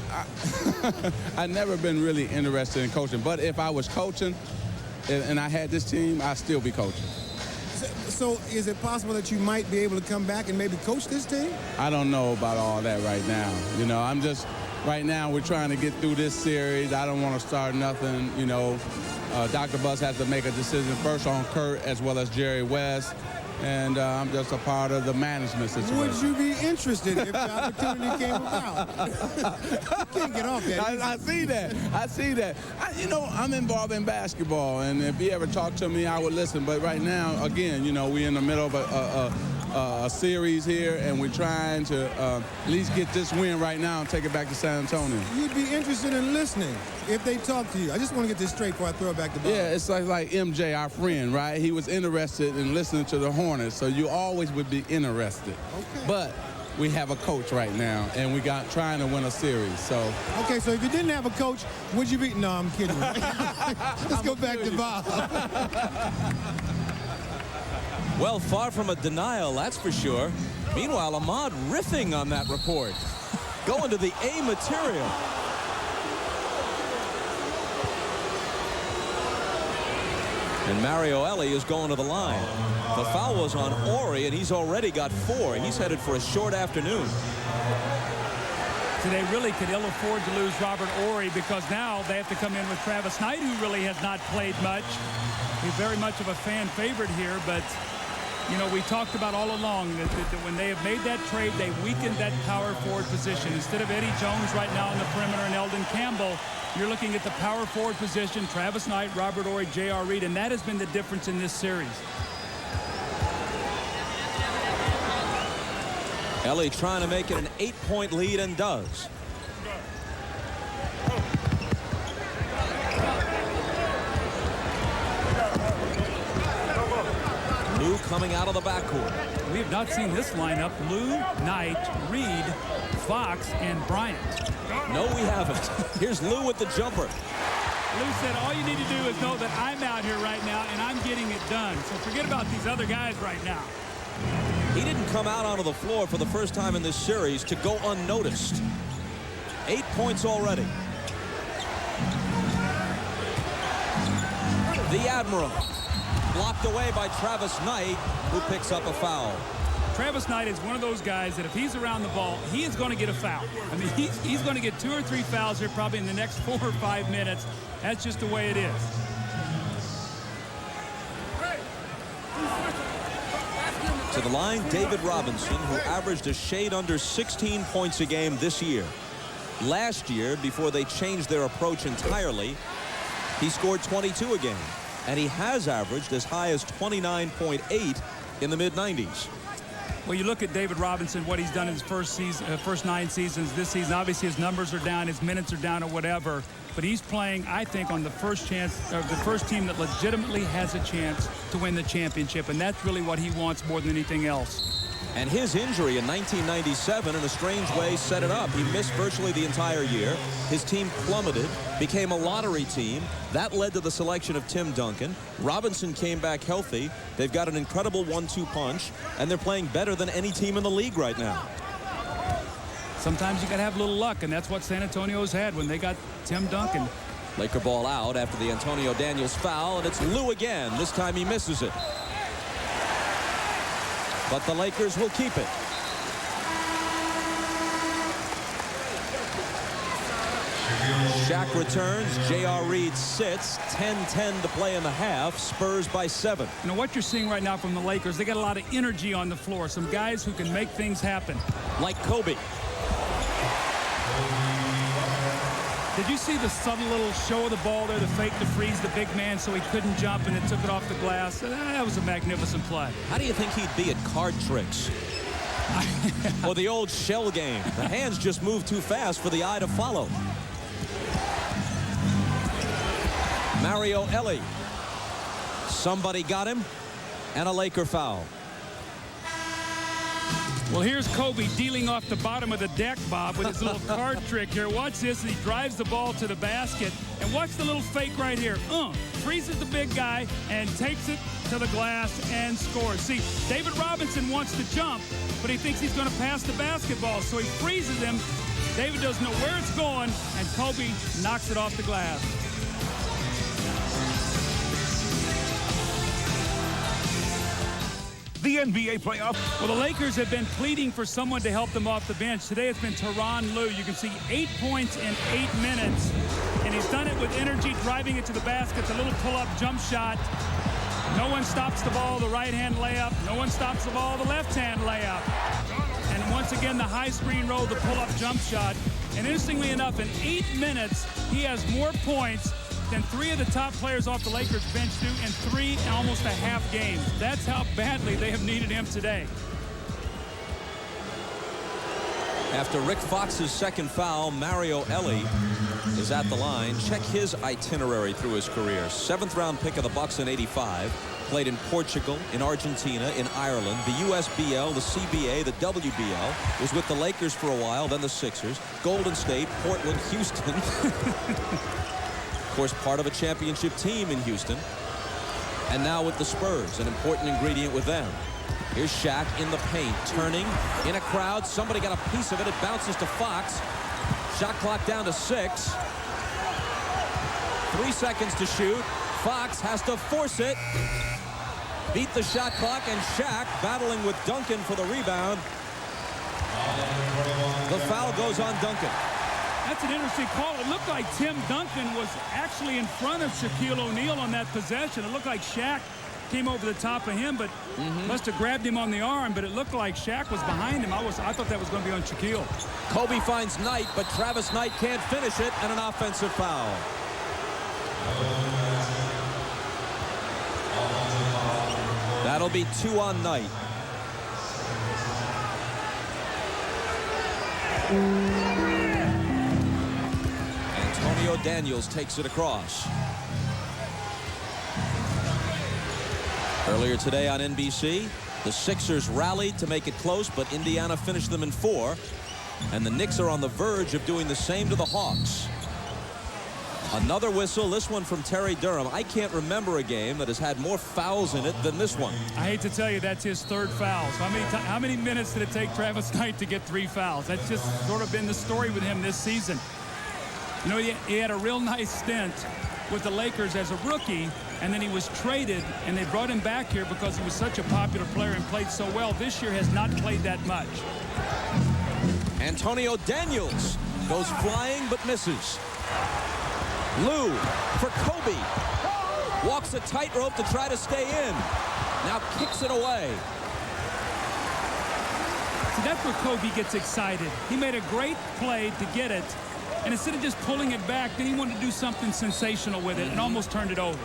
E: I've never been really interested in coaching. But if I was coaching and I had this team, I'd still be coaching.
C: So is it possible that you might be able to come back and maybe coach this team?
E: I don't know about all that right now. You know, I'm just... Right now, we're trying to get through this series. I don't want to start nothing, you know. Dr. Buss has to make a decision first on Kurt as well as Jerry West. And I'm just a part of the management situation.
C: Would you be interested if the opportunity came about? You can't get off that.
E: I see that. I see that. You know, I'm involved in basketball, and if you ever talk to me, I would listen. But right now, again, you know, we're in the middle of a series here, and we're trying to at least get this win right now and take it back to San Antonio.
C: You'd be interested in listening if they talk to you. I just want to get this straight before I throw it back to Bob.
E: Yeah, it's like MJ, our friend, right? He was interested in listening to the Hornets, so you always would be interested.
C: Okay.
E: But we have a coach right now, and we got trying to win a series. So
C: okay, so if you didn't have a coach, would you be? No, I'm kidding. Let's go back to Bob.
A: Well, far from a denial, that's for sure. Meanwhile, Ahmad riffing on that report. Going to the A material. And Mario Elie is going to the line. The foul was on Horry, and he's already got 4. He's headed for a short afternoon.
B: So they really could ill afford to lose Robert Horry because now they have to come in with Travis Knight, who really has not played much. He's very much of a fan favorite here, but you know, we talked about all along that when they have made that trade, they weakened that power forward position. Instead of Eddie Jones right now on the perimeter and Eldon Campbell, you're looking at the power forward position, Travis Knight, Robert Horry, J.R. Reed, and that has been the difference in this series.
A: Elie trying to make it an 8-point lead and does. Lue coming out of the backcourt.
B: We have not seen this lineup. Lue, Knight, Reed, Fox, and Bryant.
A: No, we haven't. Here's Lue with the jumper.
B: Lue said, all you need to do is know that I'm out here right now and I'm getting it done. So forget about these other guys right now.
A: He didn't come out onto the floor for the first time in this series to go unnoticed. 8 points already. The Admiral. Blocked away by Travis Knight, who picks up a foul.
B: Travis Knight is one of those guys that if he's around the ball, he is going to get a foul. I mean, he's going to get 2 or 3 fouls here probably in the next 4 or 5 minutes. That's just the way it is.
A: To the line, David Robinson, who averaged a shade under 16 points a game this year. Last year, before they changed their approach entirely, he scored 22 a game. And he has averaged as high as 29.8 in the mid-90s.
B: Well, you look at David Robinson, what he's done in his first 9 seasons this season. Obviously, his numbers are down, his minutes are down or whatever. But he's playing, I think, on the first team that legitimately has a chance to win the championship. And that's really what he wants more than anything else.
A: And his injury in 1997, in a strange way, set it up. He missed virtually the entire year. His team plummeted, became a lottery team. That led to the selection of Tim Duncan. Robinson came back healthy. They've got an incredible 1-2 punch, and they're playing better than any team in the league right now.
B: Sometimes you got to have a little luck, and that's what San Antonio's had when they got Tim Duncan.
A: Laker ball out after the Antonio Daniels foul, and it's Lue again. This time he misses it. But the Lakers will keep it. Shaq returns. J.R. Reed sits. 10-10 to play in the half. Spurs by 7.
B: You know what you're seeing right now from the Lakers, they got a lot of energy on the floor. Some guys who can make things happen.
A: Like Kobe.
B: Did you see the subtle little show of the ball there, the fake to freeze the big man so he couldn't jump and it took it off the glass? That was a magnificent play.
A: How do you think he'd be at card tricks? Or the old shell game? The hands just move too fast for the eye to follow. Mario Elie. Somebody got him, and a Laker foul.
B: Well, here's Kobe dealing off the bottom of the deck, Bob, with his little card trick here. Watch this. He drives the ball to the basket. And watch the little fake right here. Freezes the big guy and takes it to the glass and scores. See, David Robinson wants to jump, but he thinks he's going to pass the basketball. So he freezes him. David doesn't know where it's going, and Kobe knocks it off the glass.
D: The NBA playoff.
B: Well, the Lakers have been pleading for someone to help them off the bench. Today it's been Tyronn Lue. You can see 8 points in 8 minutes. And he's done it with energy, driving it to the basket. It's a little pull-up jump shot. No one stops the ball, the right-hand layup. No one stops the ball, the left-hand layup. And once again, the high screen roll, the pull-up jump shot. And interestingly enough, in 8 minutes, he has more points than 3 of the top players off the Lakers bench do in 3 and almost a half games. That's how badly they have needed him today.
A: After Rick Fox's second foul, Mario Elie is at the line. Check his itinerary through his career. 7th round pick of the Bucks in '85. Played in Portugal, in Argentina, in Ireland, the USBL, the CBA, the WBL. Was with the Lakers for a while, then the Sixers, Golden State, Portland, Houston. Of course, part of a championship team in Houston. And now with the Spurs, an important ingredient with them. Here's Shaq in the paint, turning in a crowd. Somebody got a piece of it. It bounces to Fox. Shot clock down to 6. 3 seconds to shoot. Fox has to force it. Beat the shot clock, and Shaq battling with Duncan for the rebound. The foul goes on Duncan.
B: That's an interesting call. It looked like Tim Duncan was actually in front of Shaquille O'Neal on that possession. It looked like Shaq came over the top of him, but must have grabbed him on the arm, but it looked like Shaq was behind him. I thought that was going to be on Shaquille.
A: Kobe finds Knight, but Travis Knight can't finish it, and an offensive foul. That'll be 2 on Knight. Antonio Daniels takes it across. Earlier today on NBC, the Sixers rallied to make it close, but Indiana finished them in 4. And the Knicks are on the verge of doing the same to the Hawks. Another whistle, this one from Terry Durham. I can't remember a game that has had more fouls in it than this one.
B: I hate to tell you, that's his 3rd foul. So how many minutes did it take Travis Knight to get 3 fouls? That's just sort of been the story with him this season. You know, he had a real nice stint with the Lakers as a rookie, and then he was traded, and they brought him back here because he was such a popular player and played so well. This year has not played that much.
A: Antonio Daniels goes flying but misses. Lue for Kobe. Walks a tightrope to try to stay in. Now kicks it away.
B: See, that's where Kobe gets excited. He made a great play to get it, and instead of just pulling it back, then he wanted to do something sensational with it and almost turned it over.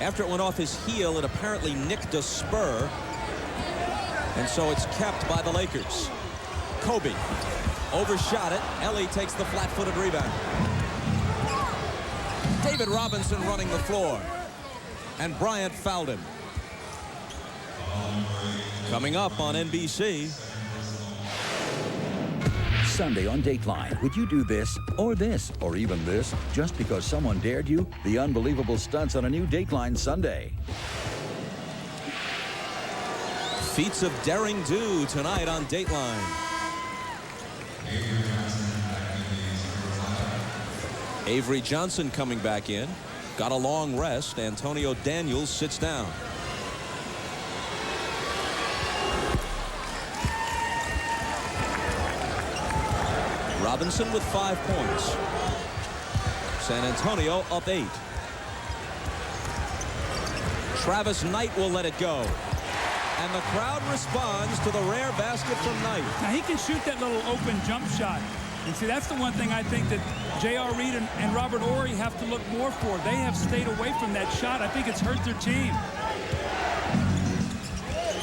A: After it went off his heel, it apparently nicked a spur, and so it's kept by the Lakers. Kobe overshot it. Elie takes the flat-footed rebound. David Robinson running the floor, and Bryant fouled him. Coming up on NBC.
D: Sunday on Dateline. Would you do this, or even this, just because someone dared you? The unbelievable stunts on a new Dateline Sunday.
A: Feats of daring do tonight on Dateline. Avery Johnson coming back in. Got a long rest. Antonio Daniels sits down. Robinson with 5 points. San Antonio up 8. Travis Knight will let it go. And the crowd responds to the rare basket from Knight.
B: Now he can shoot that little open jump shot. And see, that's the one thing I think that J.R. Reed and Robert Horry have to look more for. They have stayed away from that shot. I think it's hurt their team.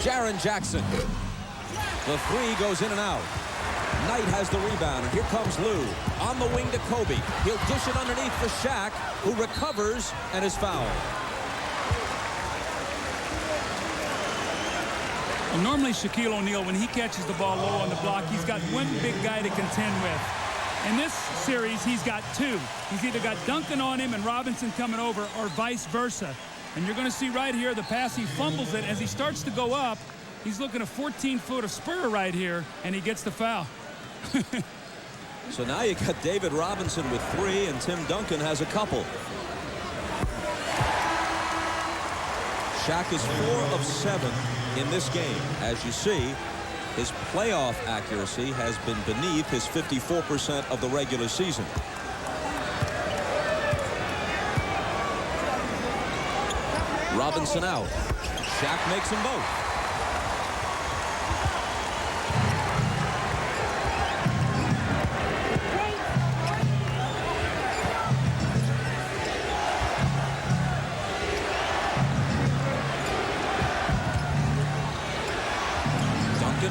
A: Jaren Jackson. The 3 goes in and out. Knight has the rebound, and here comes Lue. On the wing to Kobe. He'll dish it underneath for Shaq, who recovers and is fouled.
B: Well, normally Shaquille O'Neal, when he catches the ball low on the block, he's got one big guy to contend with. In this series, he's got 2. He's either got Duncan on him and Robinson coming over, or vice versa. And you're going to see right here the pass, he fumbles it. As he starts to go up, he's looking a 14-foot of spur right here, and he gets the foul.
A: So now you got David Robinson with 3, and Tim Duncan has a couple. Shaq is 4 of 7 in this game. As you see, his playoff accuracy has been beneath his 54% of the regular season. Robinson out. Shaq makes them both.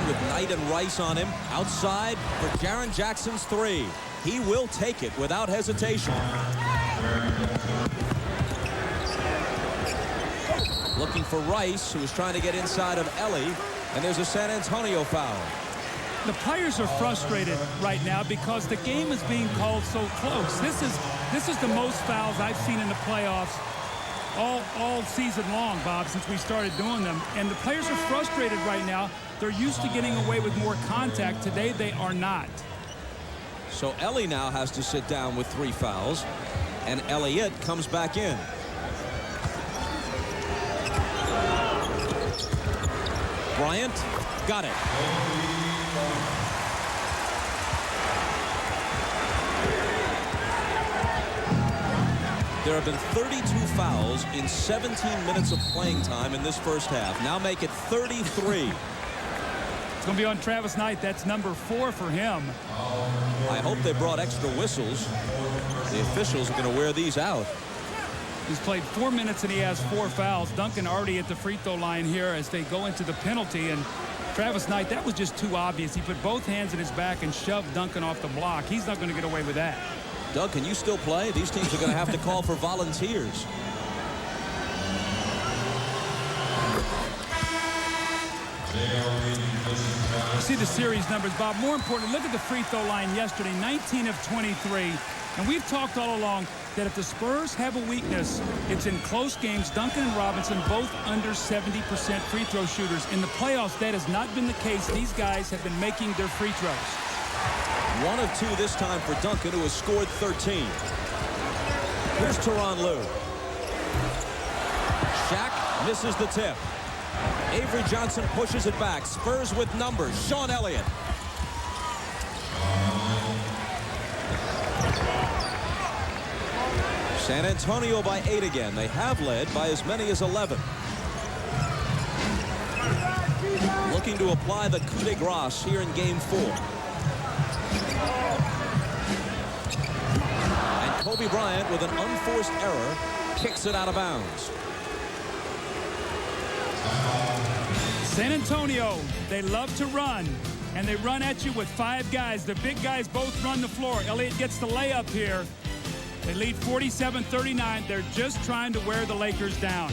A: With Knight and Rice on him. Outside for Jaren Jackson's 3. He will take it without hesitation. Looking for Rice, who is trying to get inside of Ellie, and there's a San Antonio foul.
B: The players are frustrated right now because the game is being called so close. This is the most fouls I've seen in the playoffs all season long, Bob, since we started doing them. And the players are frustrated right now. They're used to getting away with more contact. Today, they are not.
A: So Ellie now has to sit down with 3 fouls, and Elliott comes back in. Bryant got it. There have been 32 fouls in 17 minutes of playing time in this first half. Now make it 33.
B: It's going to be on Travis Knight. That's number 4 for him.
A: I hope they brought extra whistles. The officials are going to wear these out.
B: He's played 4 minutes and he has 4 fouls. Duncan already at the free throw line here as they go into the penalty. And Travis Knight, that was just too obvious. He put both hands in his back and shoved Duncan off the block. He's not going to get away with that.
A: Doug, can you still play? These teams are going to have to call for volunteers.
B: You see the series numbers, Bob. More importantly, look at the free throw line yesterday, 19 of 23. And we've talked all along that if the Spurs have a weakness, it's in close games. Duncan and Robinson both under 70% free throw shooters. In the playoffs, that has not been the case. These guys have been making their free throws.
A: 1 of 2 this time for Duncan, who has scored 13. Here's Tyronn Lue. Shaq misses the tip. Avery Johnson pushes it back. Spurs with numbers. Sean Elliott. San Antonio by 8 again. They have led by as many as 11. Looking to apply the coup de grace here in game 4. And Kobe Bryant, with an unforced error, kicks it out of bounds.
B: San Antonio, they love to run, and they run at you with 5 guys. The big guys both run the floor. Elliott gets the layup here. They lead 47-39. They're just trying to wear the Lakers down.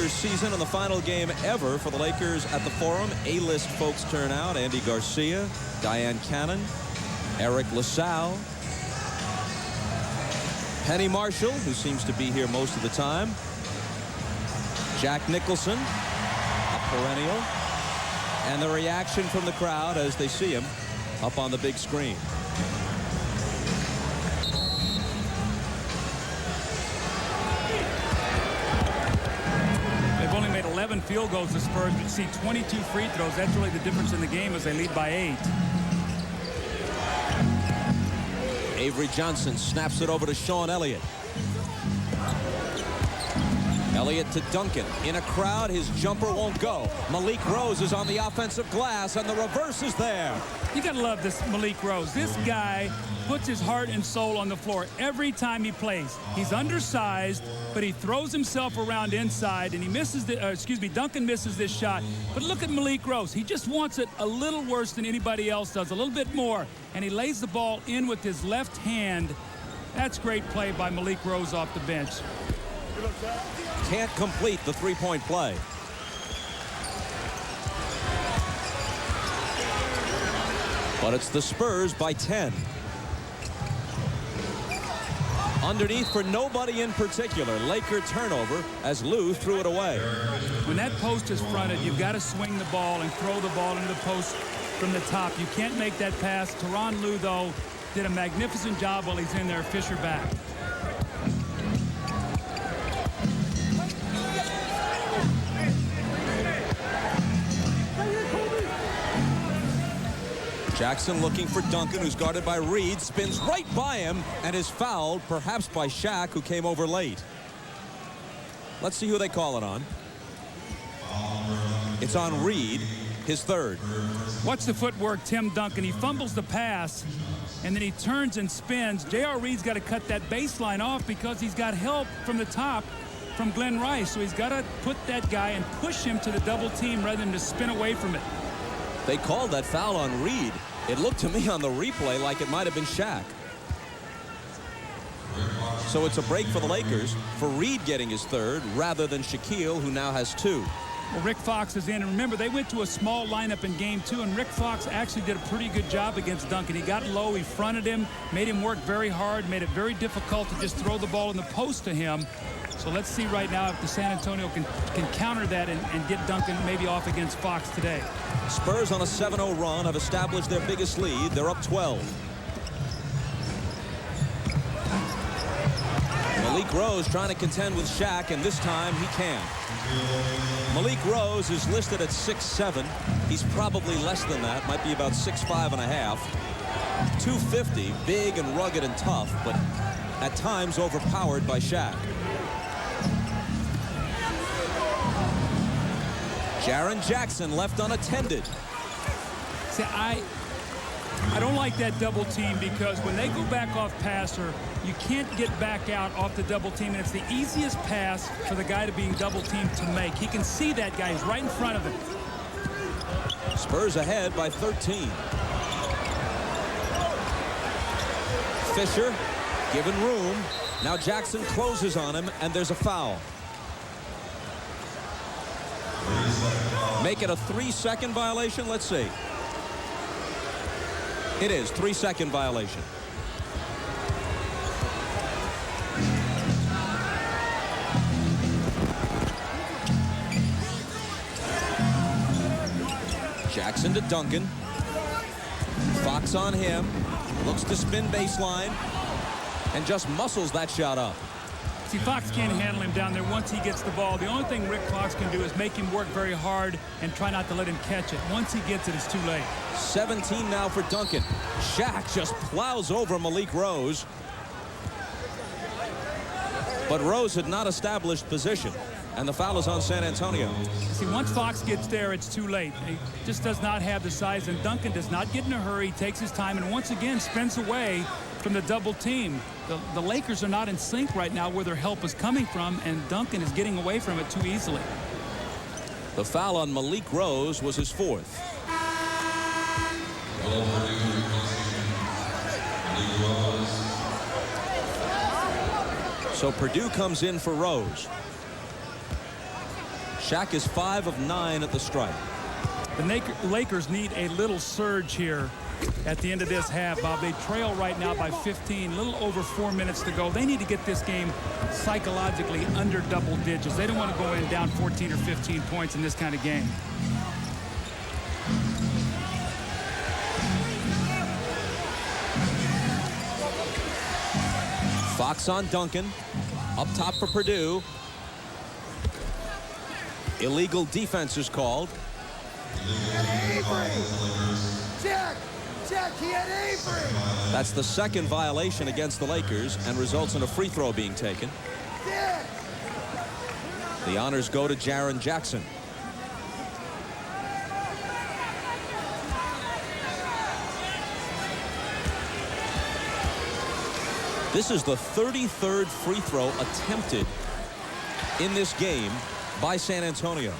A: Lakers season and the final game ever for the Lakers at the Forum. A-list folks turn out. Andy Garcia, Diane Cannon, Eric LaSalle, Penny Marshall, who seems to be here most of the time, Jack Nicholson, a perennial, and the reaction from the crowd as they see him up on the big screen.
B: They've only made 11 field goals, the Spurs, but you see 22 free throws. That's really the difference in the game as they lead by 8.
A: Avery Johnson snaps it over to Sean Elliott. Elliott to Duncan. In a crowd, his jumper won't go. Malik Rose is on the offensive glass, and the reverse is there.
B: You got to love this Malik Rose. This guy puts his heart and soul on the floor every time he plays. He's undersized, but he throws himself around inside, and he misses the, Duncan misses this shot. But look at Malik Rose. He just wants it a little worse than anybody else does, a little bit more. And he lays the ball in with his left hand. That's great play by Malik Rose off the bench.
A: Can't complete the three-point play. But it's the Spurs by 10. Underneath for nobody in particular. Laker turnover as Lue threw it away.
B: When that post is fronted, you've got to swing the ball and throw the ball into the post from the top. You can't make that pass. Tyronn Lue, though, did a magnificent job while he's in there. Fisher back.
A: Jackson looking for Duncan, who's guarded by Reed, spins right by him and is fouled, perhaps by Shaq, who came over late. Let's see who they call it on. It's on Reed, his third.
B: Watch the footwork, Tim Duncan. He fumbles the pass, and then he turns and spins. J.R. Reed's got to cut that baseline off because he's got help from the top from Glenn Rice. So he's got to put that guy and push him to the double team rather than to spin away from it.
A: They called that foul on Reed. It looked to me on the replay like it might have been Shaq. So it's a break for the Lakers for Reed getting his third rather than Shaquille, who now has 2.
B: Well, Rick Fox is in, and remember, they went to a small lineup in game 2, and Rick Fox actually did a pretty good job against Duncan. He got low, he fronted him, made him work very hard, made it very difficult to just throw the ball in the post to him. So let's see right now if the San Antonio can counter that and get Duncan maybe off against Fox today.
A: Spurs on a 7-0 run have established their biggest lead. They're up 12. Malik Rose trying to contend with Shaq, and this time he can. Malik Rose is listed at 6'7". He's probably less than that, might be about 6'5 and a half. 250, big and rugged and tough, but at times overpowered by Shaq. Jaren Jackson left unattended.
B: See, I don't like that double team because when they go back off passer, you can't get back out off the double team, and it's the easiest pass for the guy to being double teamed to make. He can see that guy. He's right in front of him.
A: Spurs ahead by 13. Fisher given room. Now Jackson closes on him, and there's a foul. Make it a 3-second violation. Let's see. It is 3-second violation. Jackson to Duncan. Fox on him. Looks to spin baseline and just muscles that shot up.
B: See, Fox can't handle him down there once he gets the ball. The only thing Rick Fox can do is make him work very hard and try not to let him catch it. Once he gets it, it's too late.
A: 17 now for Duncan. Shaq just plows over Malik Rose. But Rose had not established position, and the foul is on San Antonio.
B: See, once Fox gets there, it's too late. He just does not have the size, and Duncan does not get in a hurry. He takes his time and once again spins away from the double team. The Lakers are not in sync right now where their help is coming from, and Duncan is getting away from it too easily.
A: The foul on Malik Rose was his 4th. So Purdue comes in for Rose. Shaq is 5 of 9 at the stripe.
B: The Lakers need a little surge here at the end of this half, Bob. They trail right now by 15, a little over 4 minutes to go. They need to get this game psychologically under double digits. They don't want to go in down 14 or 15 points in this kind of game.
A: Fox on Duncan. Up top for Purdue. Illegal defense is called.
F: Jack, he had Avery.
A: That's the second violation against the Lakers and results in a free throw being taken.
F: Jack.
A: The honors go to Tyronn Jackson. This is the 33rd free throw attempted in this game by San Antonio.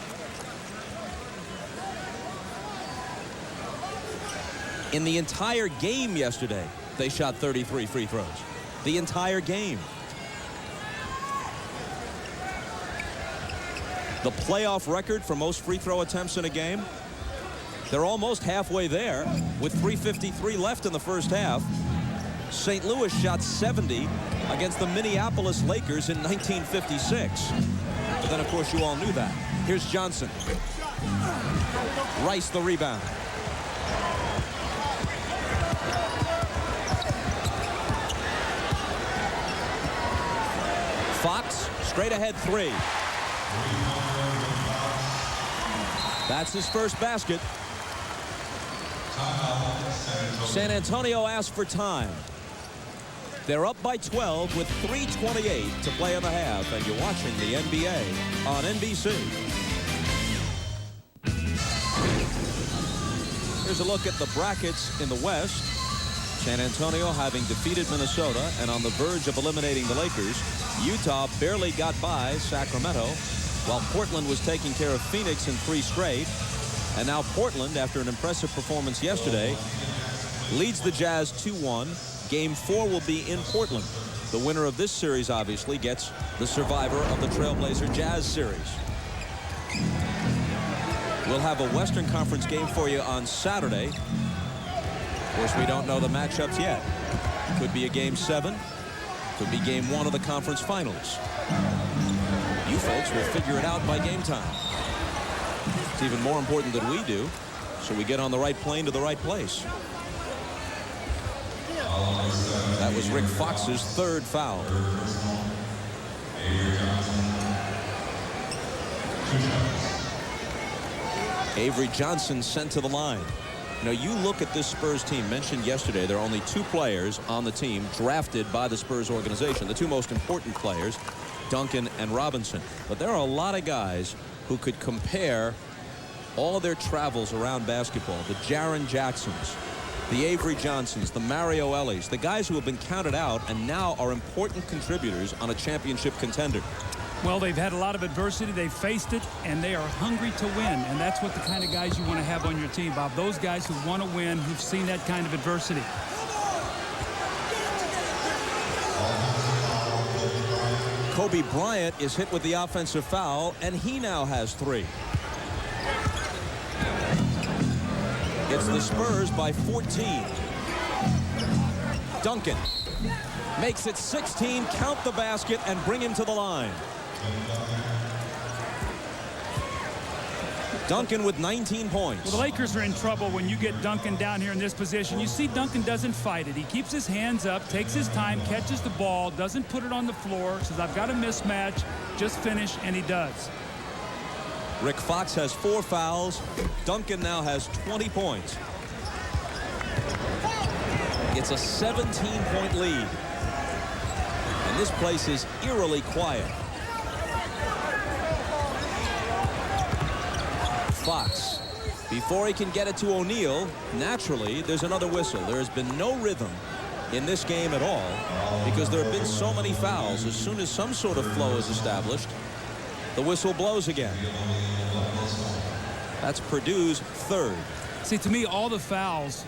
A: In the entire game yesterday, they shot 33 free throws. The entire game. The playoff record for most free throw attempts in a game, they're almost halfway there with 3:53 left in the first half. St. Louis shot 70 against the Minneapolis Lakers in 1956. But then, of course, you all knew that. Here's Johnson. Rice the rebound. Fox, straight ahead three. That's his first basket. San Antonio asked for time. They're up by 12 with 3:28 to play in the half, and you're watching the NBA on NBC. Here's a look at the brackets in the West. San Antonio having defeated Minnesota and on the verge of eliminating the Lakers. Utah barely got by Sacramento, while Portland was taking care of Phoenix in 3 straight. And now Portland, after an impressive performance yesterday, leads the Jazz 2-1. Game 4 will be in Portland. The winner of this series obviously gets the survivor of the Trailblazer Jazz series. We'll have a Western Conference game for you on Saturday. Of course, we don't know the matchups yet. Could be a Game 7. Could be Game 1 of the conference finals. You folks will figure it out by game time. It's even more important that we do, so we get on the right plane to the right place. That was Rick Fox's 3rd foul. Avery Johnson sent to the line. You know, you look at this Spurs team, mentioned yesterday, there are only 2 players on the team drafted by the Spurs organization. The 2 most important players, Duncan and Robinson. But there are a lot of guys who could compare all their travels around basketball. The Tyronn Jacksons, the Avery Johnsons, the Mario Ellies, the guys who have been counted out and now are important contributors on a championship contender.
B: Well, they've had a lot of adversity. They've faced it, and they are hungry to win. And that's what the kind of guys you want to have on your team, Bob. Those guys who want to win, who've seen that kind of adversity.
A: Kobe Bryant is hit with the offensive foul, and he now has 3. It's the Spurs by 14. Duncan makes it 16. Count the basket and bring him to the line. Duncan with 19 points.
B: Well, the Lakers are in trouble when you get Duncan down here in this position. You see Duncan doesn't fight it. He keeps his hands up, takes his time, catches the ball, doesn't put it on the floor, says, I've got a mismatch, just finish, and he does.
A: Rick Fox has 4 fouls. Duncan now has 20 points. It's a 17-point lead. And this place is eerily quiet. Fox, before he can get it to O'Neal, naturally, there's another whistle. There has been no rhythm in this game at all because there have been so many fouls. As soon as some sort of flow is established, the whistle blows again. That's Purdue's 3rd.
B: See, to me, all the fouls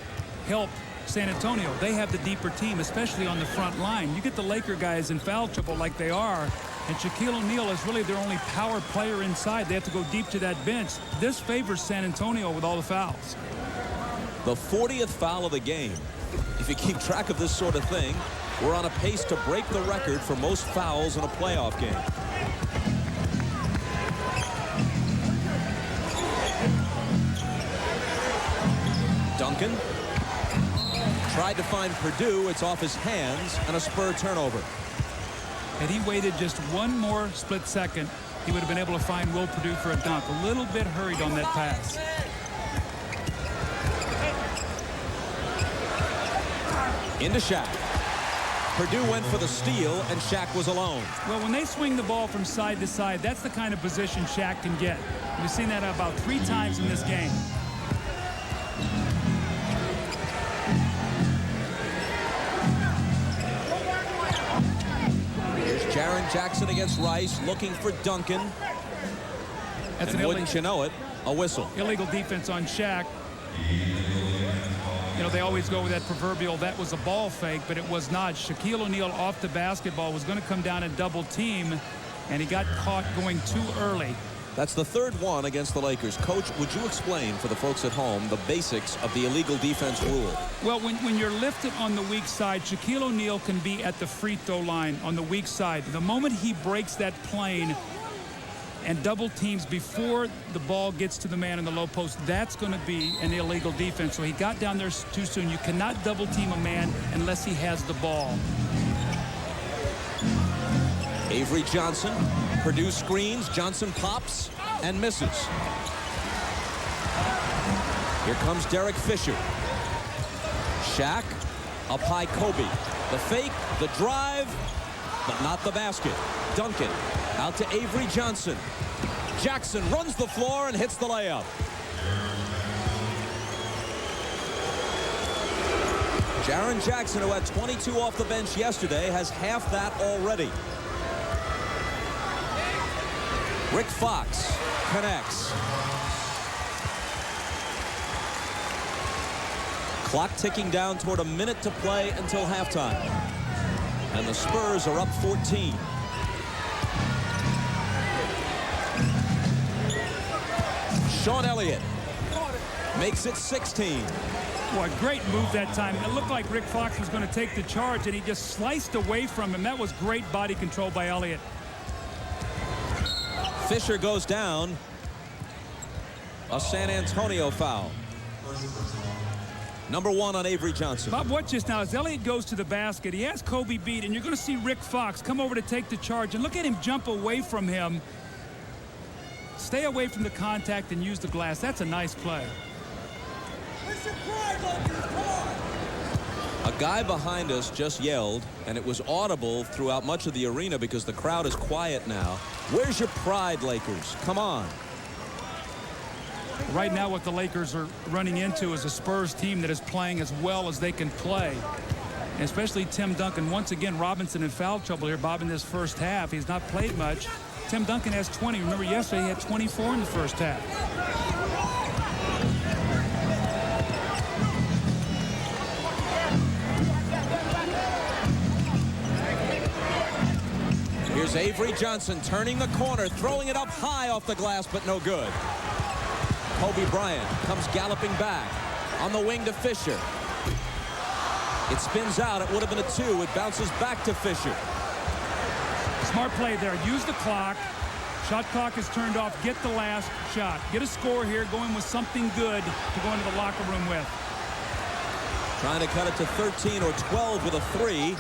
B: help San Antonio. They have the deeper team, especially on the front line. You get the Laker guys in foul trouble like they are, and Shaquille O'Neal is really their only power player inside. They have to go deep to that bench. This favors San Antonio with all the fouls.
A: The 40th foul of the game. If you keep track of this sort of thing, we're on a pace to break the record for most fouls in a playoff game. Duncan tried to find Purdue. It's off his hands, and a Spur turnover.
B: Had he waited just one more split second, he would have been able to find Will Purdue for a dunk. A little bit hurried on that pass.
A: Into Shaq. Purdue went for the steal, and Shaq was alone.
B: Well, when they swing the ball from side to side, that's the kind of position Shaq can get. We've seen that about 3 times in this game.
A: Here's Jaren Jackson against Rice, looking for Duncan.
B: That's
A: and wouldn't you know it, a whistle.
B: Illegal defense on Shaq. You know, they always go with that proverbial, that was a ball fake, but it was not. Shaquille O'Neal off the basketball was going to come down and double team, and he got caught going too early.
A: That's the 3rd one against the Lakers. Coach, would you explain for the folks at home the basics of the illegal defense rule?
B: Well, when you're lifted on the weak side, Shaquille O'Neal can be at the free throw line on the weak side. The moment he breaks that plane and double teams before the ball gets to the man in the low post, that's going to be an illegal defense. So he got down there too soon. You cannot double team a man unless he has the ball.
A: Avery Johnson, Purdue screens, Johnson pops and misses. Here comes Derek Fisher. Shaq, up high Kobe. The fake, the drive, but not the basket. Duncan out to Avery Johnson. Jackson runs the floor and hits the layup. Jaren Jackson, who had 22 off the bench yesterday, has half that already. Rick Fox connects. Clock ticking down toward a minute to play until halftime. And the Spurs are up 14. Sean Elliott makes it 16.
B: Boy, great move that time. It looked like Rick Fox was going to take the charge, and he just sliced away from him. That was great body control by Elliott.
A: Fisher goes down. A San Antonio foul. Number 1 on Avery Johnson.
B: Bob, watch this now. As Elliott goes to the basket, he has Kobe beat, and you're going to see Rick Fox come over to take the charge. And look at him jump away from him. Stay away from the contact and use the glass. That's a nice play.
A: A guy behind us just yelled, and it was audible throughout much of the arena because the crowd is quiet now. Where's your pride, Lakers? Come on.
B: Right now, what the Lakers are running into is a Spurs team that is playing as well as they can play. And especially Tim Duncan. Once again, Robinson in foul trouble here, Bob, in this first half. He's not played much. Tim Duncan has 20. Remember, yesterday he had 24 in the first half.
A: Here's Avery Johnson turning the corner, throwing it up high off the glass, but no good. Kobe Bryant comes galloping back on the wing to Fisher. It spins out. It would have been a 2. It bounces back to Fisher.
B: Smart play there. Use the clock. Shot clock is turned off. Get the last shot. Get a score here. Going with something good to go into the locker room with.
A: Trying to cut it to 13 or 12 with a 3.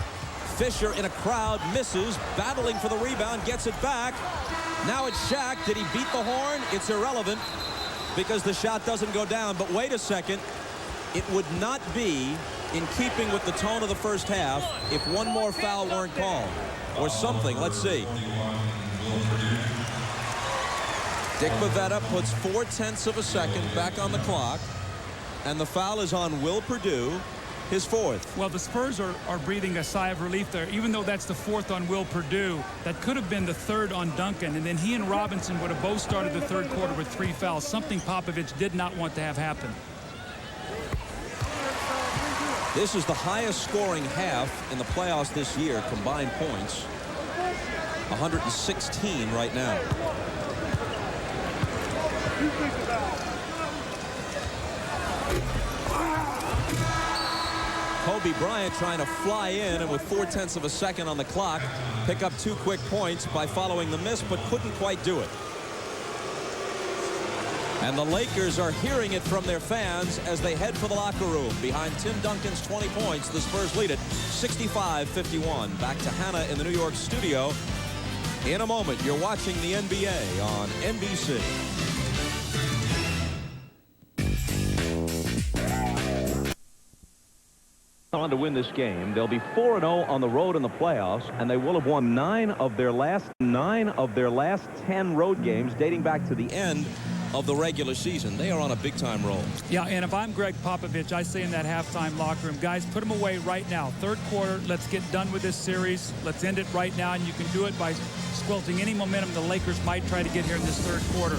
A: Fisher in a crowd, misses, battling for the rebound, gets it back. Now it's Shaq. Did he beat the horn? It's irrelevant because the shot doesn't go down. But wait a second. It would not be in keeping with the tone of the first half if one more foul weren't called or something. Let's see. Dick Bavetta puts 0.4 of a second back on the clock, and the foul is on Will Purdue, his 4th.
B: Well, the Spurs are breathing a sigh of relief there, even though that's the 4th on Will Purdue. That could have been the 3rd on Duncan, and then he and Robinson would have both started the 3rd quarter with 3 fouls, something Popovich did not want to have happen.
A: This is the highest scoring half in the playoffs this year, combined points. 116 right now. Kobe Bryant trying to fly in, and with 0.4 of a second on the clock, pick up 2 quick points by following the miss, but couldn't quite do it. And the Lakers are hearing it from their fans as they head for the locker room. Behind Tim Duncan's 20 points, the Spurs lead it 65-51. Back to Hannah in the New York studio. In a moment, you're watching the NBA on NBC.
G: On to win this game. They'll be 4-0 on the road in the playoffs, and they will have won 9 of their last 10 road games dating back to the
A: End of the regular season. They are on a big-time roll.
B: Yeah, and if I'm Greg Popovich, I say in that halftime locker room, guys, put them away right now. Third quarter, let's get done with this series. Let's end it right now, and you can do it by squelching any momentum the Lakers might try to get here in this third quarter.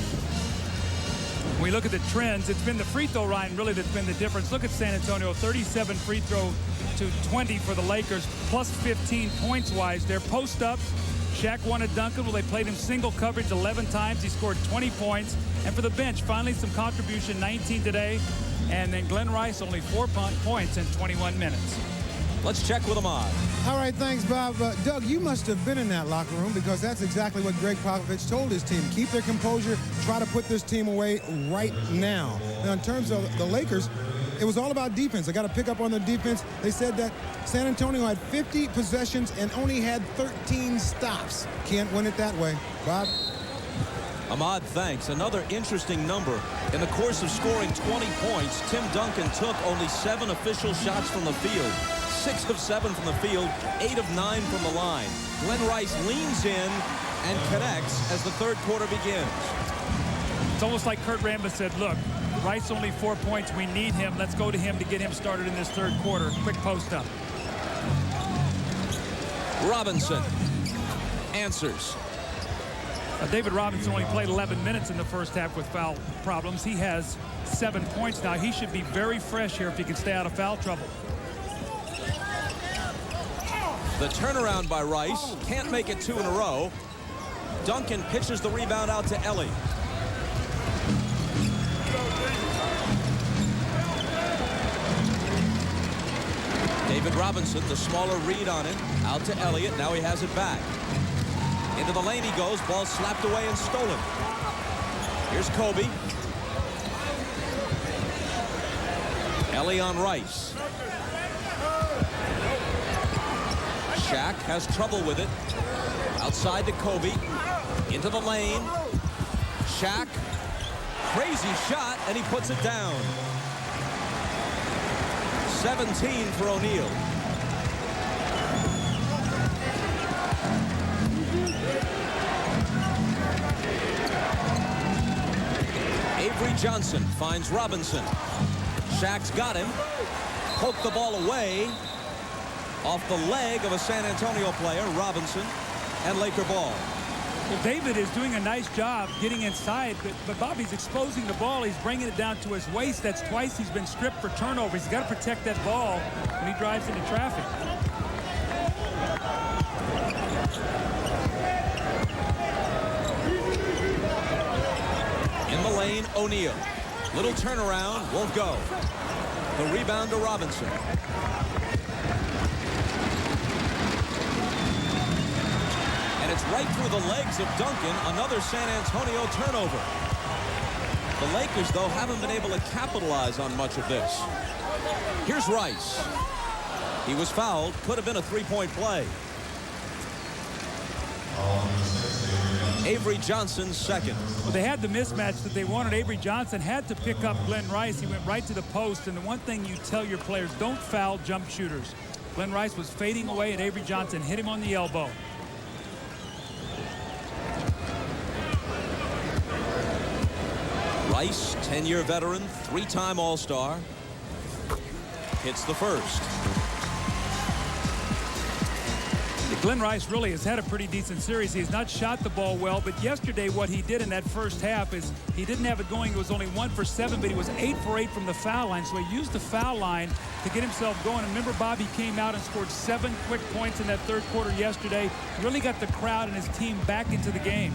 B: When we look at the trends, it's been the free throw line really that's been the difference. Look at San Antonio, 37 free throw to 20 for the Lakers, plus 15 points-wise. Their post-ups, Shaq wanted Duncan. Well, they played him single coverage 11 times. He scored 20 points. And for the bench, finally some contribution, 19 today. And then Glenn Rice, only 4 points in 21 minutes.
A: Let's check with Ahmad.
C: All right, thanks, Bob. Doug, you must have been in that locker room because that's exactly what Greg Popovich told his team. Keep their composure. Try to put this team away right now. Now, in terms of the Lakers, it was all about defense. They got to pick up on the defense. They said that San Antonio had 50 possessions and only had 13 stops. Can't win it that way. Bob?
A: Ahmad, thanks. Another interesting number. In the course of scoring 20 points, Tim Duncan took only 7 official shots from the field. 6 of 7 from the field, 8 of 9 from the line. Glenn Rice leans in and connects as the third quarter begins.
B: It's almost like Kurt Rambis said, look, Rice only 4 points. We need him. Let's go to him to get him started in this third quarter. Quick post up.
A: Robinson answers.
B: David Robinson only played 11 minutes in the first half with foul problems. He has 7 points now. He should be very fresh here if he can stay out of foul trouble.
A: The turnaround by Rice. Can't make it 2 in a row. Duncan pitches the rebound out to Ellie. David Robinson, the smaller read on it. Out to Elliott. Now he has it back. Into the lane he goes. Ball slapped away and stolen. Here's Kobe. Ellie on Rice. Shaq has trouble with it. Outside to Kobe. Into the lane. Shaq. Crazy shot, and he puts it down. 17 for O'Neal. Avery Johnson finds Robinson. Shaq's got him. Poked the ball away off the leg of a San Antonio player, Robinson, and Laker ball.
B: Well, David is doing a nice job getting inside, but Bobby's exposing the ball. He's bringing it down to his waist. That's twice he's been stripped for turnovers. He's got to protect that ball when he drives into traffic.
A: In the lane, O'Neal. Little turnaround, won't go. The rebound to Robinson. And it's right through the legs of Duncan, another San Antonio turnover. The Lakers, though, haven't been able to capitalize on much of this. Here's Rice. He was fouled, could have been a three-point play. Avery Johnson's second.
B: Well, they had the mismatch that they wanted. Avery Johnson had to pick up Glenn Rice. He went right to the post. And the one thing you tell your players, don't foul jump shooters. Glenn Rice was fading away, and Avery Johnson hit him on the elbow.
A: Rice, 10-year veteran, 3-time All-Star. Hits the first. The
B: Glenn Rice really has had a pretty decent series. He has not shot the ball well, but yesterday what he did in that first half is he didn't have it going. He was only 1 for 7, but he was 8 for 8 from the foul line. So he used the foul line to get himself going. And remember, Bob, he came out and scored 7 quick points in that third quarter yesterday. Really got the crowd and his team back into the game.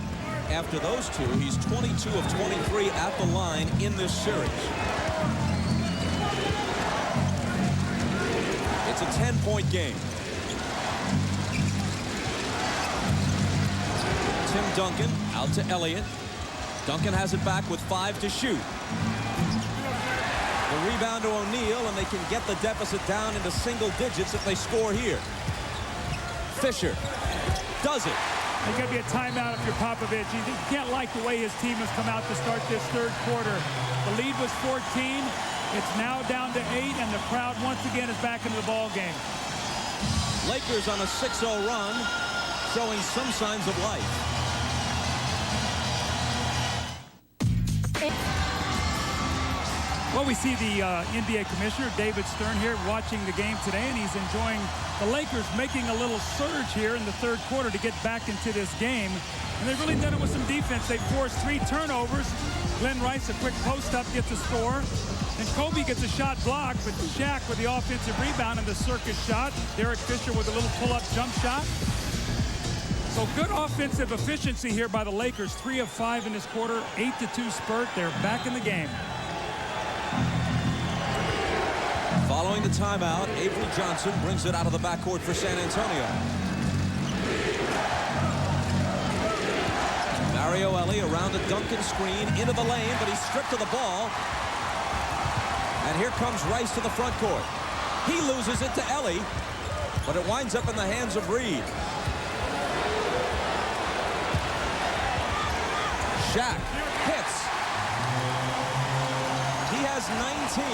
A: After those two, he's 22 of 23 at the line in this series. It's a 10-point game. Tim Duncan out to Elliott. Duncan has it back with 5 to shoot. The rebound to O'Neal, and they can get the deficit down into single digits if they score here. Fisher does it.
B: There's got to be a timeout if you're Popovich. You can't like the way his team has come out to start this third quarter. The lead was 14. It's now down to 8, and the crowd once again is back into the ball game.
A: Lakers on a 6-0 run, showing some signs of life.
B: Well, we see the NBA Commissioner, David Stern, here watching the game today, and he's enjoying the Lakers making a little surge here in the third quarter to get back into this game. And they've really done it with some defense. They forced 3 turnovers. Glenn Rice, a quick post-up, gets a score. And Kobe gets a shot blocked, but Shaq with the offensive rebound and the circus shot. Derek Fisher with a little pull-up jump shot. So good offensive efficiency here by the Lakers. 3 of 5 in this quarter, 8-2 spurt. They're back in the game.
A: Following the timeout, Avery Johnson brings it out of the backcourt for San Antonio. Mario Ellie around a Duncan screen into the lane, but he's stripped of the ball. And here comes Rice to the front court. He loses it to Ellie, but it winds up in the hands of Reed. Shaq hits. He has 19.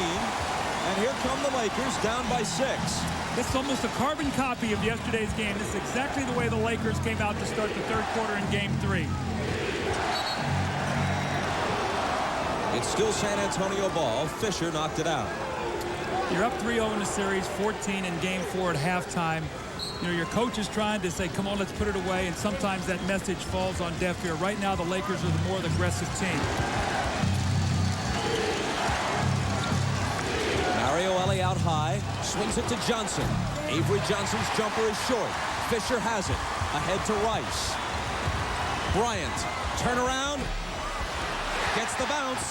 A: And here come the Lakers down by 6.
B: This is almost a carbon copy of yesterday's game. This is exactly the way the Lakers came out to start the third quarter in Game 3.
A: It's still San Antonio ball. Fisher knocked it out.
B: You're up 3-0 in the series, 14 in Game 4 at halftime. You know, your coach is trying to say, come on, let's put it away, and sometimes that message falls on deaf ear. Right now, the Lakers are the more aggressive team.
A: Mario Ellie out high, swings it to Johnson. Avery Johnson's jumper is short. Fisher has it, ahead to Rice. Bryant, turn around, gets the bounce.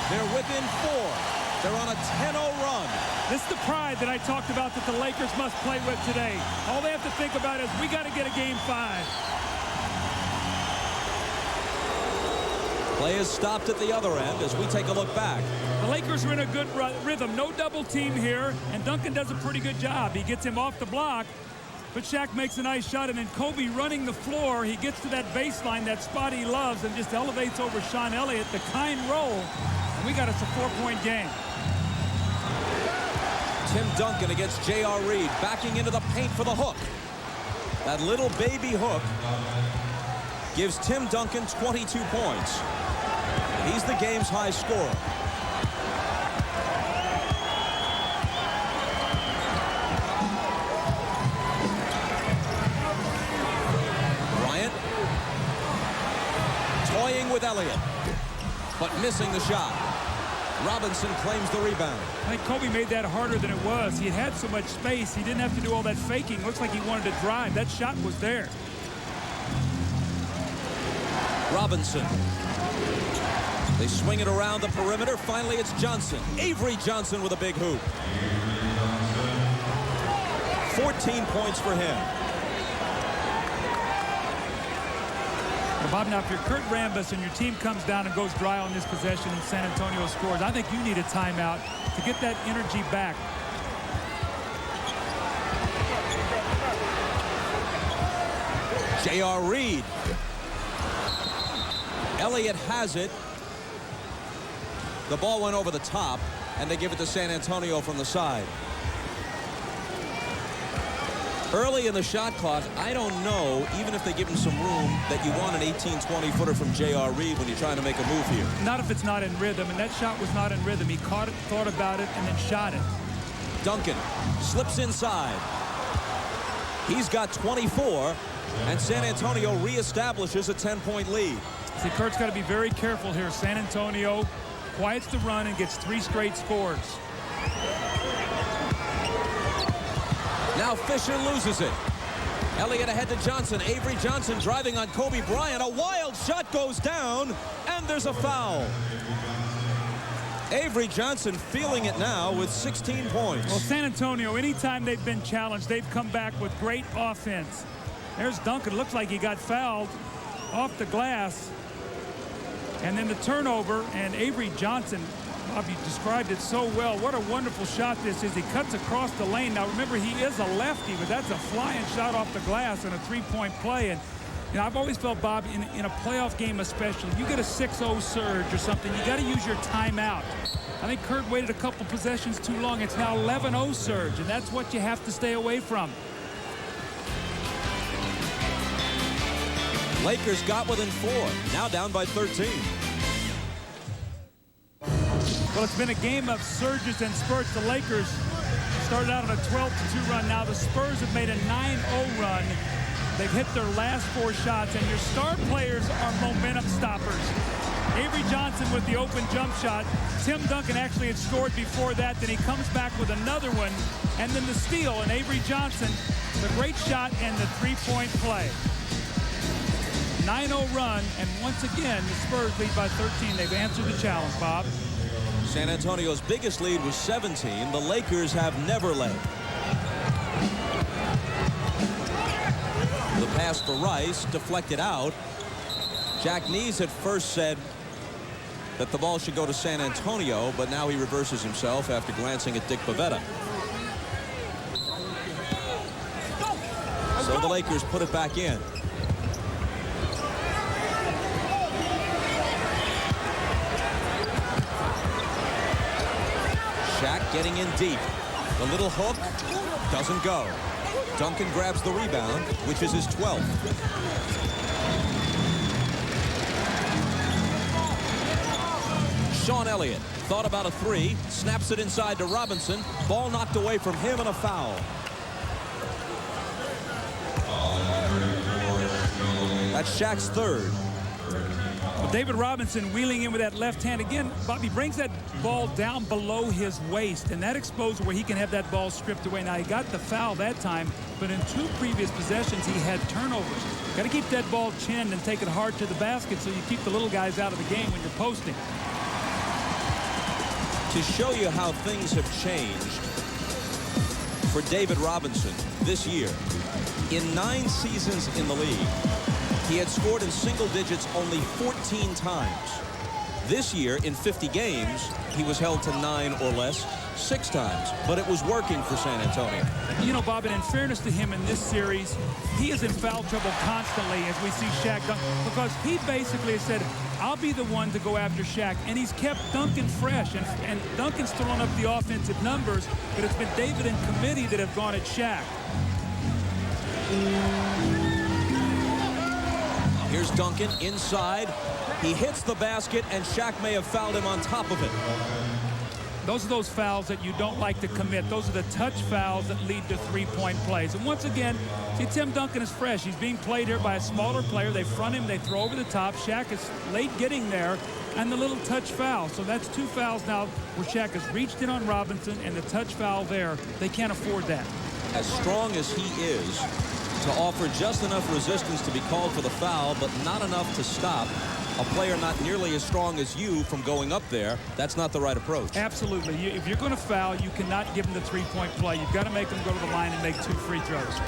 A: They're within 4. They're on a 10-0 run.
B: This is the pride that I talked about that the Lakers must play with today. All they have to think about is we got to get a Game 5.
A: Play is stopped at the other end as we take a look back.
B: The Lakers are in a good rhythm. No double team here, and Duncan does a pretty good job. He gets him off the block, but Shaq makes a nice shot, and then Kobe running the floor. He gets to that baseline, that spot he loves, and just elevates over Sean Elliott, the kind roll. And we got us a 4-point game.
A: Tim Duncan against J.R. Reed, backing into the paint for the hook. That little baby hook gives Tim Duncan 22 points. He's the game's high scorer. Bryant toying with Elliott, but missing the shot. Robinson claims the rebound.
B: I think Kobe made that harder than it was. He had so much space, he didn't have to do all that faking. Looks like he wanted to drive. That shot was there.
A: Robinson. They swing it around the perimeter. Finally, it's Johnson. Avery Johnson with a big hoop. 14 points for him.
B: Well, Bob, now if you're Kurt Rambis and your team comes down and goes dry on this possession and San Antonio scores, I think you need a timeout to get that energy back.
A: J.R. Reed. Elliott has it. The ball went over the top, and they give it to San Antonio from the side. Early in the shot clock, I don't know, even if they give him some room, that you want an 18, 20-footer from J.R. Reed when you're trying to make a move here.
B: Not if it's not in rhythm, and that shot was not in rhythm. He caught it, thought about it, and then shot it.
A: Duncan slips inside. He's got 24, and San Antonio reestablishes a 10-point lead.
B: See, Kurt's got to be very careful here. San Antonio quiets the run and gets 3 straight scores.
A: Now Fisher loses it. Elliott ahead to Johnson. Avery Johnson driving on Kobe Bryant. A wild shot goes down, and there's a foul. Avery Johnson feeling it now with 16 points.
B: Well, San Antonio, anytime they've been challenged, they've come back with great offense. There's Duncan. Looks like he got fouled off the glass. And then the turnover, and Avery Johnson, Bobby described it so well. What a wonderful shot this is. He cuts across the lane. Now, remember, he is a lefty, but that's a flying shot off the glass and a 3-point play. And you know, I've always felt, Bob, in a playoff game especially, you get a 6-0 surge or something, you got to use your timeout. I think Kurt waited a couple possessions too long. It's now 11-0 surge, and that's what you have to stay away from.
A: Lakers got within 4, now down by 13.
B: Well, it's been a game of surges and spurts. The Lakers started out on a 12-2 run. Now the Spurs have made a 9-0 run. They've hit their last 4 shots, and your star players are momentum stoppers. Avery Johnson with the open jump shot. Tim Duncan actually had scored before that. Then he comes back with another one, and then the steal. And Avery Johnson, the great shot and the 3-point play. 9-0 run, and once again, the Spurs lead by 13. They've answered the challenge, Bob.
A: San Antonio's biggest lead was 17. The Lakers have never led. The pass for Rice, deflected out. Jack Nees at first said that the ball should go to San Antonio, but now he reverses himself after glancing at Dick Pavetta. So the Lakers put it back in. Shaq getting in deep. The little hook doesn't go. Duncan grabs the rebound, which is his 12th. Sean Elliott thought about a 3, snaps it inside to Robinson. Ball knocked away from him, and a foul. That's Shaq's 3rd.
B: Well, David Robinson wheeling in with that left hand. Again, Bobby brings that ball down below his waist, and that exposure where he can have that ball stripped away. Now, he got the foul that time, but in 2 previous possessions, he had turnovers. Got to keep that ball chinned and take it hard to the basket so you keep the little guys out of the game when you're posting.
A: To show you how things have changed for David Robinson this year, in 9 seasons in the league, he had scored in single digits only 14 times. This year, in 50 games, he was held to 9 or less 6 times. But it was working for San Antonio.
B: You know, Bob, and in fairness to him in this series, he is in foul trouble constantly as we see Shaq dunk, because he basically has said, I'll be the one to go after Shaq. And he's kept Duncan fresh. And Duncan's thrown up the offensive numbers, but it's been David and committee that have gone at Shaq.
A: Here's Duncan inside. He hits the basket, and Shaq may have fouled him on top of it.
B: Those are those fouls that you don't like to commit. Those are the touch fouls that lead to 3-point plays. And once again, see, Tim Duncan is fresh. He's being played here by a smaller player. They front him, they throw over the top. Shaq is late getting there, and the little touch foul. So that's 2 fouls now where Shaq has reached in on Robinson, and the touch foul there. They can't afford that.
A: As strong as he is, to offer just enough resistance to be called for the foul, but not enough to stop a player not nearly as strong as you from going up there, that's not the right approach.
B: Absolutely. If you're going to foul, you cannot give him the 3-point play. You've got to make him go to the line and make 2 free throws.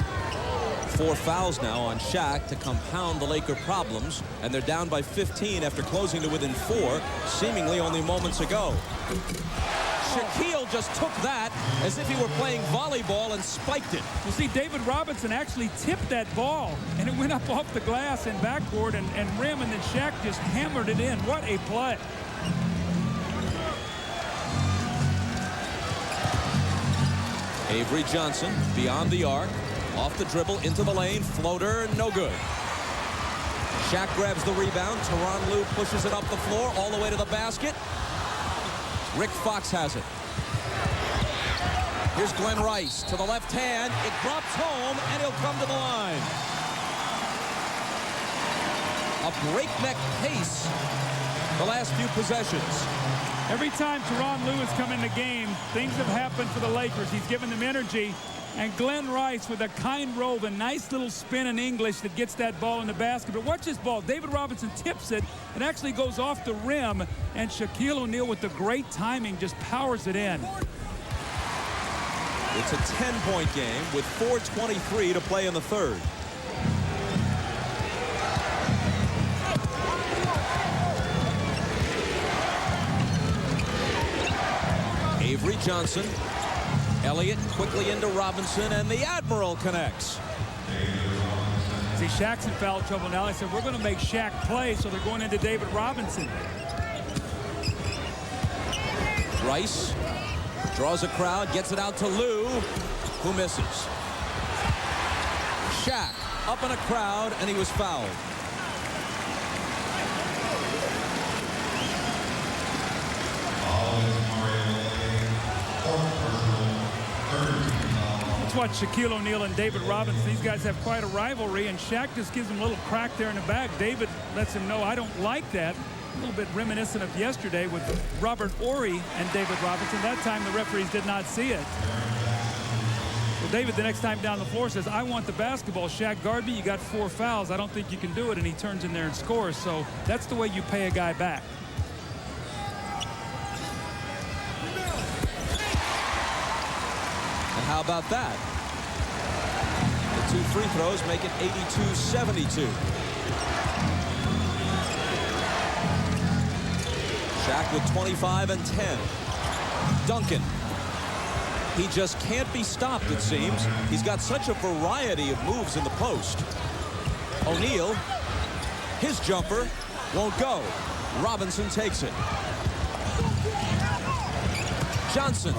A: 4 fouls now on Shaq to compound the Laker problems, and they're down by 15 after closing to within 4, seemingly only moments ago. Shaquille just took that as if he were playing volleyball and spiked it.
B: You see, David Robinson actually tipped that ball, and it went up off the glass and backboard and rim, and then Shaq just hammered it in. What a play.
A: Avery Johnson beyond the arc, off the dribble, into the lane, floater, no good. Shaq grabs the rebound. Tyronn Lue pushes it up the floor all the way to the basket. Rick Fox has it. Here's Glenn Rice to the left hand. It drops home, and he'll come to the line. A breakneck pace the last few possessions.
B: Every time Tyronn Lue has come in the game, things have happened for the Lakers. He's given them energy. And Glenn Rice with a kind roll, a nice little spin in English that gets that ball in the basket. But watch this ball. David Robinson tips it. It actually goes off the rim. And Shaquille O'Neal with the great timing just powers it in.
A: It's a 10-point game with 4:23 to play in the third. Avery Johnson. Elliott quickly into Robinson, and the Admiral connects.
B: See, Shaq's in foul trouble now. I said, we're going to make Shaq play, so they're going into David Robinson.
A: Rice draws a crowd, gets it out to Lue, who misses. Shaq up in a crowd, and he was fouled.
B: Let's watch Shaquille O'Neal and David Robinson. These guys have quite a rivalry, and Shaq just gives him a little crack there in the back. David lets him know, I don't like that. A little bit reminiscent of yesterday with Robert Horry and David Robinson. That time the referees did not see it. Well, David, the next time down the floor, says, I want the basketball. Shaq, guard me. You got 4 fouls. I don't think you can do it. And he turns in there and scores. So that's the way you pay a guy back.
A: And how about that? The 2 free throws make it 82-72. Shaq with 25 and 10. Duncan. He just can't be stopped, it seems. He's got such a variety of moves in the post. O'Neal, his jumper won't go. Robinson takes it. Johnson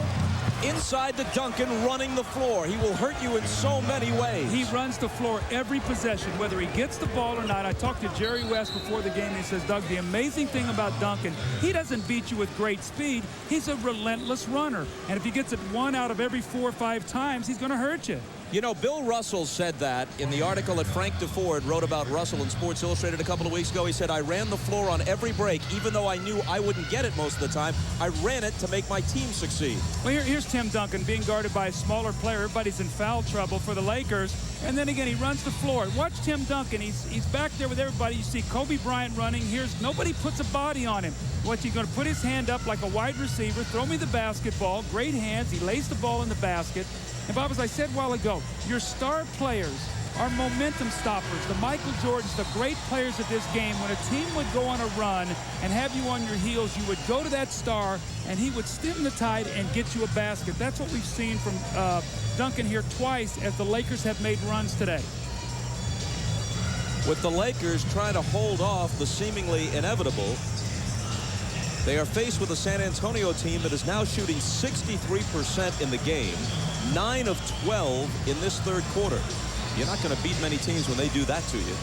A: inside to Duncan, running the floor. He will hurt you in so many ways.
B: He runs the floor every possession, whether he gets the ball or not. I talked to Jerry West before the game, and he says, Doug, the amazing thing about Duncan, he doesn't beat you with great speed. He's a relentless runner. And if he gets it 1 out of every 4 or 5 times, he's going to hurt you.
A: You know, Bill Russell said that in the article that Frank DeFord wrote about Russell in Sports Illustrated a couple of weeks ago. He said, I ran the floor on every break, even though I knew I wouldn't get it most of the time. I ran it to make my team succeed.
B: Well, here's Tim Duncan being guarded by a smaller player. Everybody's in foul trouble for the Lakers. And then again, he runs the floor. Watch Tim Duncan. He's back there with everybody. You see Kobe Bryant running. Nobody puts a body on him. What, he's going to put his hand up like a wide receiver, throw me the basketball, great hands. He lays the ball in the basket. And Bob, as I said a while ago, your star players are momentum stoppers. The Michael Jordans, the great players of this game. When a team would go on a run and have you on your heels, you would go to that star, and he would stem the tide and get you a basket. That's what we've seen from Duncan here twice as the Lakers have made runs today.
A: With the Lakers trying to hold off the seemingly inevitable, they are faced with a San Antonio team that is now shooting 63% in the game, 9 of 12 in this third quarter. You're not going to beat many teams when they do that to you.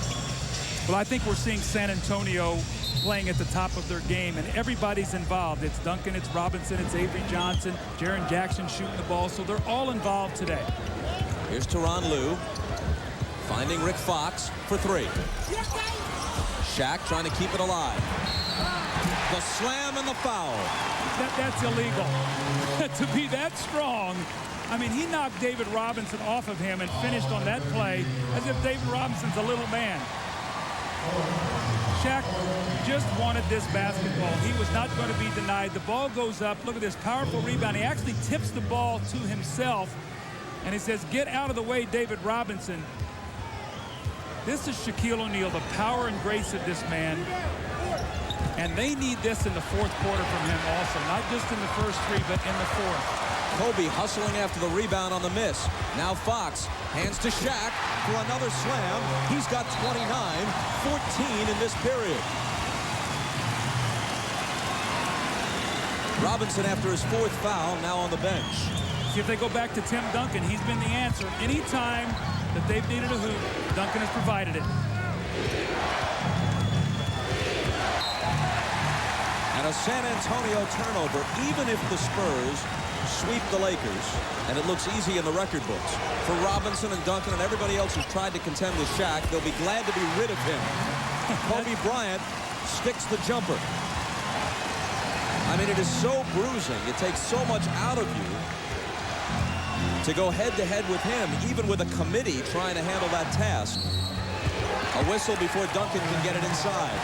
B: Well, I think we're seeing San Antonio playing at the top of their game, and everybody's involved. It's Duncan, it's Robinson, it's Avery Johnson, Jaren Jackson shooting the ball, so they're all involved today.
A: Here's Tyronn Lue finding Rick Fox for 3. Shaq trying to keep it alive. The slam and the foul.
B: That's illegal. To be that strong, I mean, he knocked David Robinson off of him and finished on that play as if David Robinson's a little man. Shaq just wanted this basketball. He was not going to be denied. The ball goes up. Look at this powerful rebound. He actually tips the ball to himself, and he says, get out of the way, David Robinson. This is Shaquille O'Neal, the power and grace of this man. And they need this in the fourth quarter from him also. Not just in the first 3, but in the fourth.
A: Kobe hustling after the rebound on the miss. Now Fox hands to Shaq for another slam. He's got 29, 14 in this period. Robinson, after his 4th foul, now on the bench.
B: See if they go back to Tim Duncan. He's been the answer. Anytime that they've needed a hoop, Duncan has provided it.
A: And a San Antonio turnover, even if the Spurs sweep the Lakers, and it looks easy in the record books. For Robinson and Duncan and everybody else who's tried to contend with Shaq, they'll be glad to be rid of him. Kobe Bryant sticks the jumper. I mean, it is so bruising. It takes so much out of you to go head-to-head with him, even with a committee trying to handle that task. A whistle before Duncan can get it inside.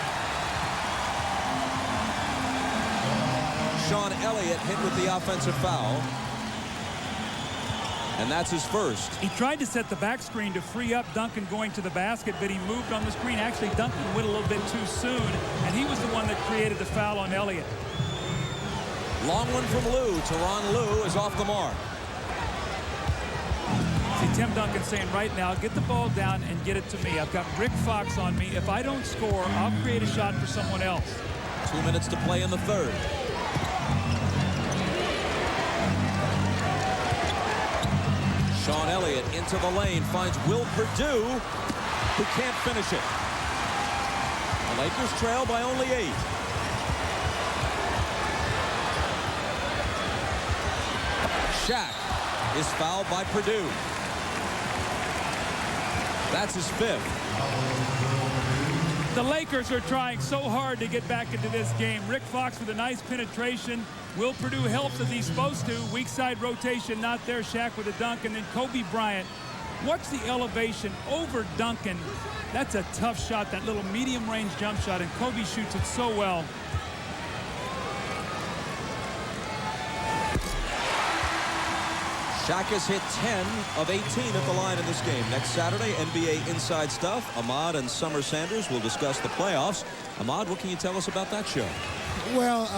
A: Sean Elliott hit with the offensive foul. And that's his first.
B: He tried to set the back screen to free up Duncan going to the basket, but he moved on the screen. Actually, Duncan went a little bit too soon, and he was the one that created the foul on Elliott.
A: Long one from Lue. Tyronn Lue is off the mark.
B: See, Tim Duncan saying right now, get the ball down and get it to me. I've got Rick Fox on me. If I don't score, I'll create a shot for someone else.
A: 2 minutes to play in the third. Sean Elliott into the lane, finds Will Perdue, who can't finish it. The Lakers trail by only 8. Shaq is fouled by Perdue. That's his 5th.
B: The Lakers are trying so hard to get back into this game. Rick Fox with a nice penetration. Will Perdue helps as he's supposed to. Weak side rotation not there. Shaq with a dunk. And then Kobe Bryant. Watch the elevation over Duncan. That's a tough shot, that little medium range jump shot. And Kobe shoots it so well.
A: Shaq has hit 10 of 18 at the line in this game. Next Saturday, NBA Inside Stuff. Ahmad and Summer Sanders will discuss the playoffs. Ahmad, what can you tell us about that show?
C: Well,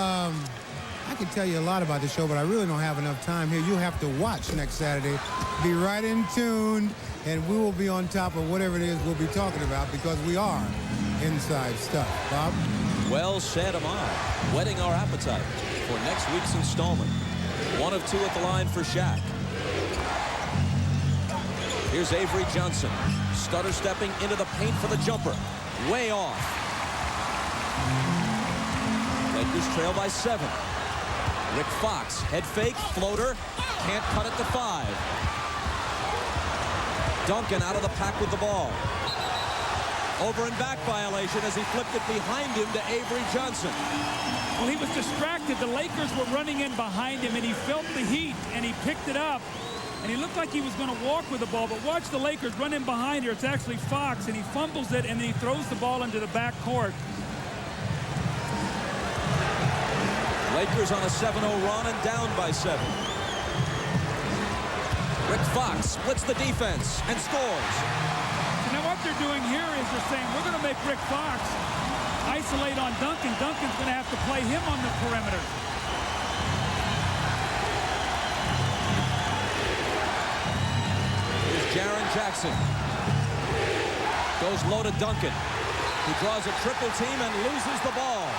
C: I can tell you a lot about the show, but I really don't have enough time here. You have to watch next Saturday. Be right in tune, and we will be on top of whatever it is we'll be talking about, because we are Inside Stuff. Bob?
A: Well said, Ahmad. Whetting our appetite for next week's installment. 1 of 2 at the line for Shaq. Here's Avery Johnson. Stutter stepping into the paint for the jumper. Way off. Lakers trail by 7. Rick Fox, head fake, floater. Can't cut it to 5. Duncan out of the pack with the ball. Over and back violation as he flipped it behind him to Avery Johnson.
B: Well, he was distracted. The Lakers were running in behind him, and he felt the heat, and he picked it up. And he looked like he was going to walk with the ball, but watch the Lakers run in behind here. It's actually Fox, and he fumbles it, and then he throws the ball into the back court.
A: Lakers on a 7-0 run and down by 7. Rick Fox splits the defense and scores.
B: So now what they're doing here is they're saying, we're going to make Rick Fox isolate on Duncan. Duncan's going to have to play him on the perimeter.
A: Jaren Jackson goes low to Duncan. He draws a triple team and loses the ball.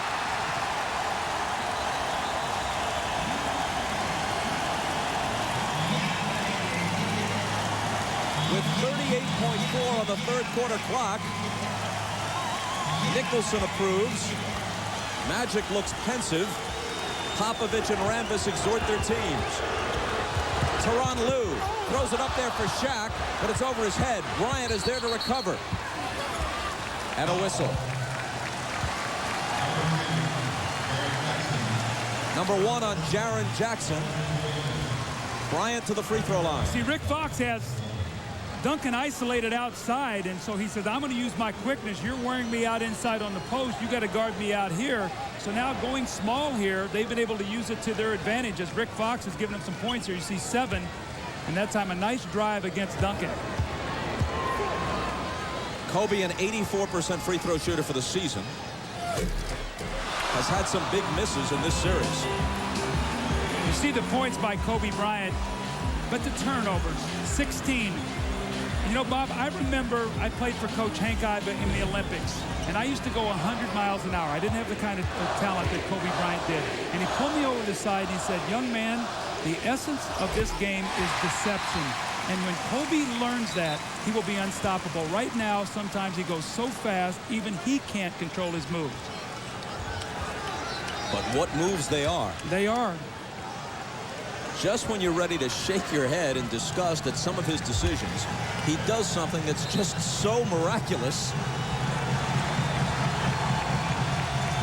A: With 38.4 on the third quarter clock, Nicholson approves. Magic looks pensive. Popovich and Rambis exhort their teams. Tyronn Lue throws it up there for Shaq, but it's over his head. Bryant is there to recover. And a whistle. Number 1 on Jaren Jackson. Bryant to the free throw line.
B: See, Rick Fox has Duncan isolated outside, and so he said, I'm going to use my quickness. You're wearing me out inside on the post. You got to guard me out here. So now going small here, they've been able to use it to their advantage as Rick Fox has given them some points here. You see 7, and that time a nice drive against Duncan.
A: Kobe, an 84% free throw shooter for the season, has had some big misses in this series.
B: You see the points by Kobe Bryant, but the turnovers, 16. You know, Bob, I remember I played for Coach Hank Iba in the Olympics, and I used to go 100 miles an hour. I didn't have the kind of talent that Kobe Bryant did. And he pulled me over to the side and he said, young man, the essence of this game is deception. And when Kobe learns that, he will be unstoppable. Right now, sometimes he goes so fast, even he can't control his moves.
A: But what moves they are.
B: They are.
A: just when you're ready to shake your head in disgust at some of his decisions, he does something that's just so miraculous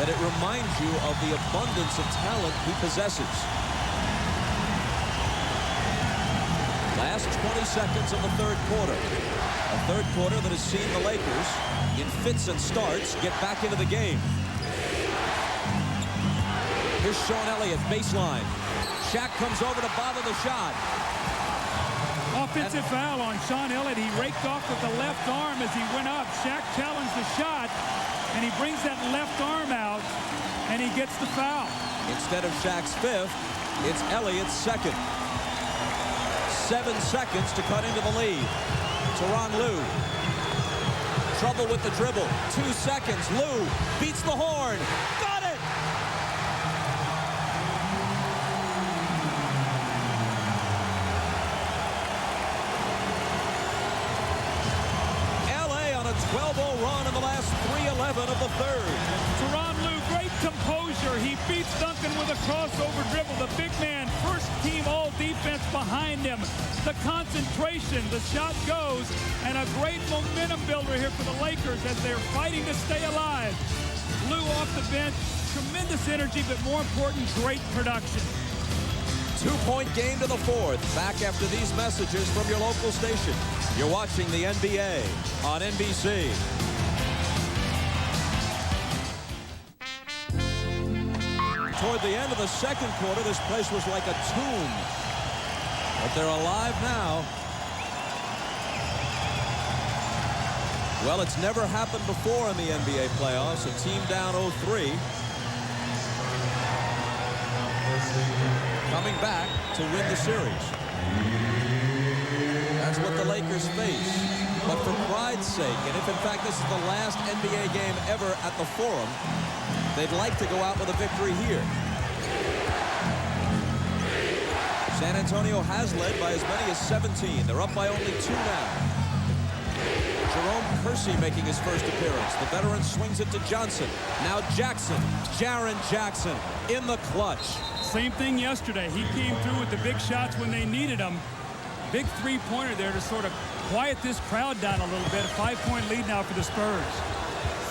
A: that it reminds you of the abundance of talent he possesses. Last 20 seconds of the third quarter. A third quarter that has seen the Lakers, in fits and starts, get back into the game. Here's Sean Elliott, baseline. Shaq comes over to bother the shot.
B: Offensive foul on Sean Elliott. He raked off with the left arm as he went up. Shaq challenged the shot, and he brings that left arm out, and he gets the foul.
A: Instead of Shaq's fifth, it's Elliott's second. 7 seconds to cut into the lead. Tyronn Lue. Trouble with the dribble. 2 seconds. Lue beats the horn. Got it! LA on a 12-0 run in the last 3:11 of the third.
B: Tyronn Lue, great composure. He beats Duncan with a crossover dribble. The big man, first team all defense behind him. The concentration, the shot goes, and a great momentum builder here for the Lakers as they're fighting to stay alive. Lue off the bench, tremendous energy, but more important, great production.
A: 2-point game to the fourth. Back after these messages from your local station. You're watching the NBA on NBC. Toward the end of the second quarter, this place was like a tomb. But they're alive now. Well, it's never happened before in the NBA playoffs. A team down 0-3. Coming back to win the series. That's what the Lakers face. But for pride's sake, and if in fact this is the last NBA game ever at the Forum, they'd like to go out with a victory here. San Antonio has led by as many as 17. They're up by only 2 now. Jerome Kersey making his first appearance. The veteran swings it to Johnson. Now Jackson, Jaren Jackson in the clutch.
B: Same thing yesterday. He came through with the big shots when they needed them. Big three-pointer there to sort of quiet this crowd down a little bit. A 5-point lead now for the Spurs.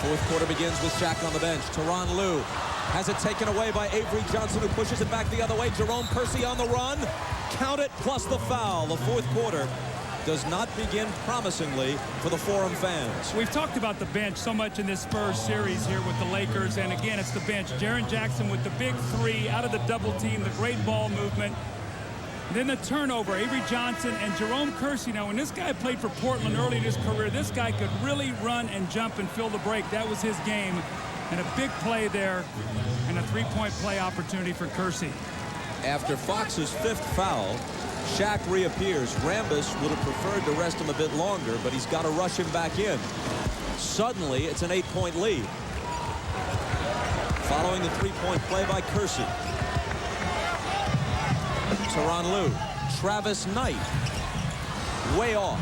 A: Fourth quarter begins with Shaq on the bench. Tyronn Lue has it taken away by Avery Johnson, who pushes it back the other way. Jerome Kersey on the run. Count it, plus the foul. The fourth quarter does not begin promisingly for the Forum fans.
B: We've talked about the bench so much in this Spurs series here with the Lakers, and again, it's the bench. Jaren Jackson with the big three out of the double team, the great ball movement. Then the turnover, Avery Johnson and Jerome Kersey. Now, when this guy played for Portland early in his career, this guy could really run and jump and fill the break. That was his game. And a big play there, and a three-point play opportunity for Kersey.
A: After Fox's fifth foul, Shaq reappears. Rambis would have preferred to rest him a bit longer, but he's got to rush him back in. Suddenly, it's an 8-point lead. Following the three-point play by Kersey. Tyronn Lue, Travis Knight, way off.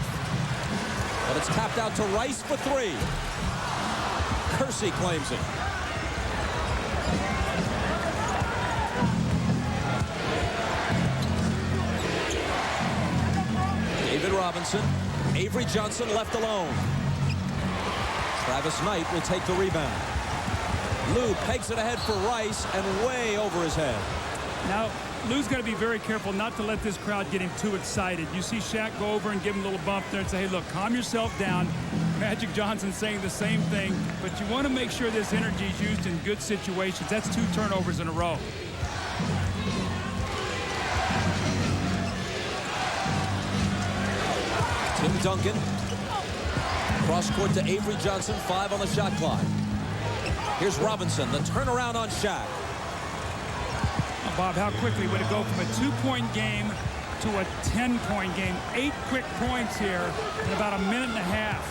A: But it's tapped out to Rice for 3. Kersey claims it. David Robinson, Avery Johnson left alone. Travis Knight will take the rebound. Lue pegs it ahead for Rice and way over his head.
B: Now, Lue's got to be very careful not to let this crowd get him too excited. You see Shaq go over and give him a little bump there and say, hey, look, calm yourself down. Magic Johnson saying the same thing, but you want to make sure this energy is used in good situations. That's 2 turnovers in a row.
A: Tim Duncan. Cross court to Avery Johnson, 5 on the shot clock. Here's Robinson, the turnaround on Shaq.
B: Bob, how quickly would it go from a 2-point game to a 10-point game? 8 quick points here in about a minute and a half.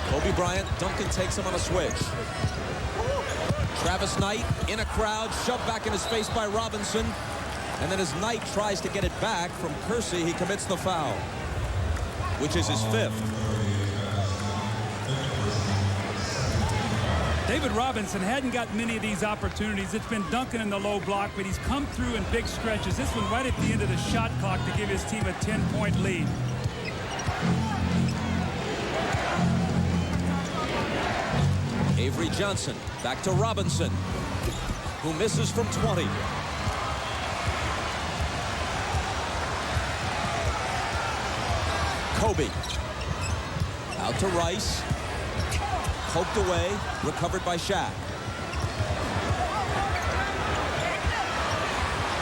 A: Kobe Bryant, Duncan takes him on a switch. Travis Knight in a crowd, shoved back in his face by Robinson. And then as Knight tries to get it back from Kersey, he commits the foul, which is his 5th.
B: David Robinson hadn't got many of these opportunities. It's been Duncan in the low block, but he's come through in big stretches. This one right at the end of the shot clock to give his team a 10-point lead.
A: Avery Johnson back to Robinson, who misses from 20. Kobe out to Rice, poked away, recovered by Shaq.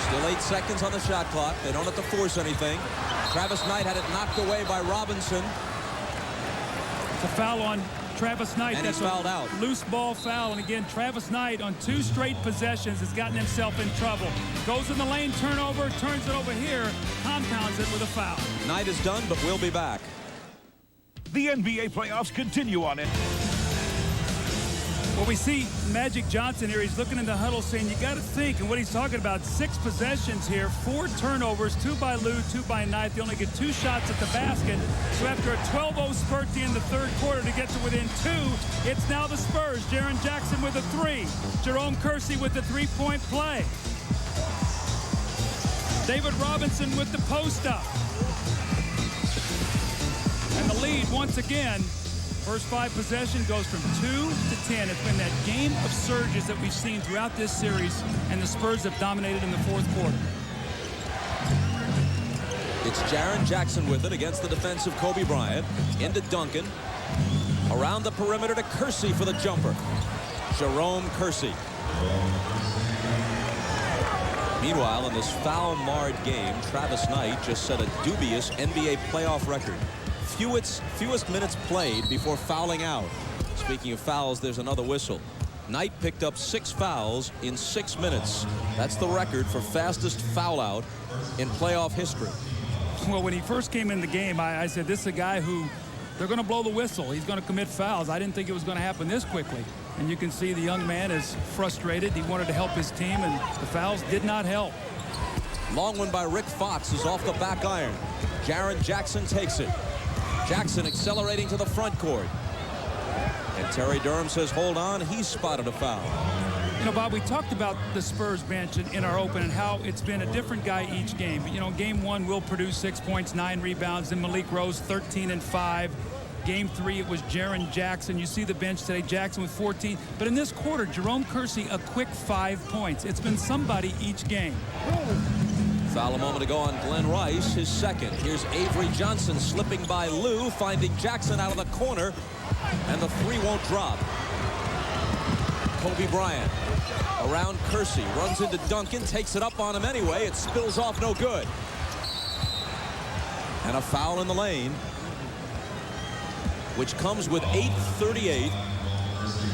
A: Still 8 seconds on the shot clock. They don't have to force anything. Travis Knight had it knocked away by Robinson.
B: It's a foul on Travis Knight.
A: And
B: that's
A: he's fouled out.
B: Loose ball foul. And again, Travis Knight on 2 straight possessions has gotten himself in trouble. Goes in the lane, turnover, turns it over here, compounds it with a foul.
A: Knight is done, but we'll be back.
H: The NBA playoffs continue on it.
B: Well, we see Magic Johnson here. He's looking in the huddle saying, you got to think. And what he's talking about, 6 possessions here, 4 turnovers, 2 by Lue, 2 by Knight. They only get 2 shots at the basket. So after a 12-0 spurt in the third quarter to get to within 2, it's now the Spurs. Jaren Jackson with a 3. Jerome Kersey with the 3-point play. David Robinson with the post-up. And the lead once again. First 5 possession goes from 2 to 10. It's been that game of surges that we've seen throughout this series, and the Spurs have dominated in the fourth quarter.
A: It's Jaren Jackson with it against the defense of Kobe Bryant. Into Duncan. Around the perimeter to Kersey for the jumper. Jerome Kersey. Meanwhile, in this foul-marred game, Travis Knight just set a dubious NBA playoff record. Fewest minutes played before fouling out. Speaking of fouls, there's another whistle. Knight picked up 6 fouls in 6 minutes. That's the record for fastest foul out in playoff history.
B: Well, when he first came in the game, I said, this is a guy who they're going to blow the whistle. He's going to commit fouls. I didn't think it was going to happen this quickly. And you can see the young man is frustrated. He wanted to help his team, and the fouls did not help.
A: Long one by Rick Fox is off the back iron. Jaren Jackson takes it. Jackson accelerating to the front court. And Terry Durham says, hold on, he's spotted a foul.
B: You know, Bob, we talked about the Spurs bench in our open and how it's been a different guy each game. You know, game 1 will produce 6 points, 9 rebounds, and Malik Rose 13 and 5. Game 3, it was Jaren Jackson. You see the bench today, Jackson with 14. But in this quarter, Jerome Kersey, a quick 5 points. It's been somebody each game.
A: Foul a moment ago on Glenn Rice, his second. Here's Avery Johnson slipping by Lue, finding Jackson out of the corner, and the 3 won't drop. Kobe Bryant around Kersey, runs into Duncan, takes it up on him anyway. It spills off, no good. And a foul in the lane, which comes with 8:38.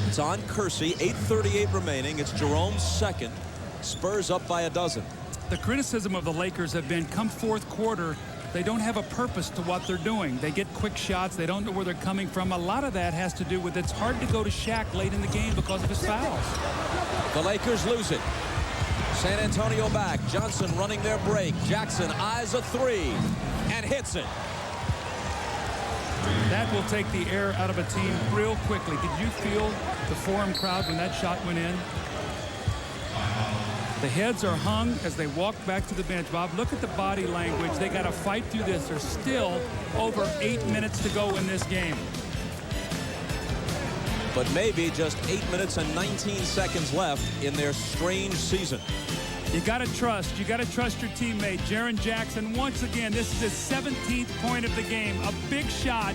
A: It's on Kersey, 8:38 remaining. It's Jerome's second. Spurs up by a dozen.
B: The criticism of the Lakers have been, come fourth quarter, they don't have a purpose to what they're doing. They get quick shots. They don't know where they're coming from. A lot of that has to do with it's hard to go to Shaq late in the game because of his fouls.
A: The Lakers lose it. San Antonio back. Johnson running their break. Jackson eyes a 3 and hits it.
B: That will take the air out of a team real quickly. Did you feel the Forum crowd when that shot went in? The heads are hung as they walk back to the bench. Bob, look at the body language. They got to fight through this. There's still over 8 minutes to go in this game.
A: But maybe just 8 minutes and 19 seconds left in their strange season.
B: You got to trust. You got to trust your teammate. Jaren Jackson, once again, this is his 17th point of the game. A big shot.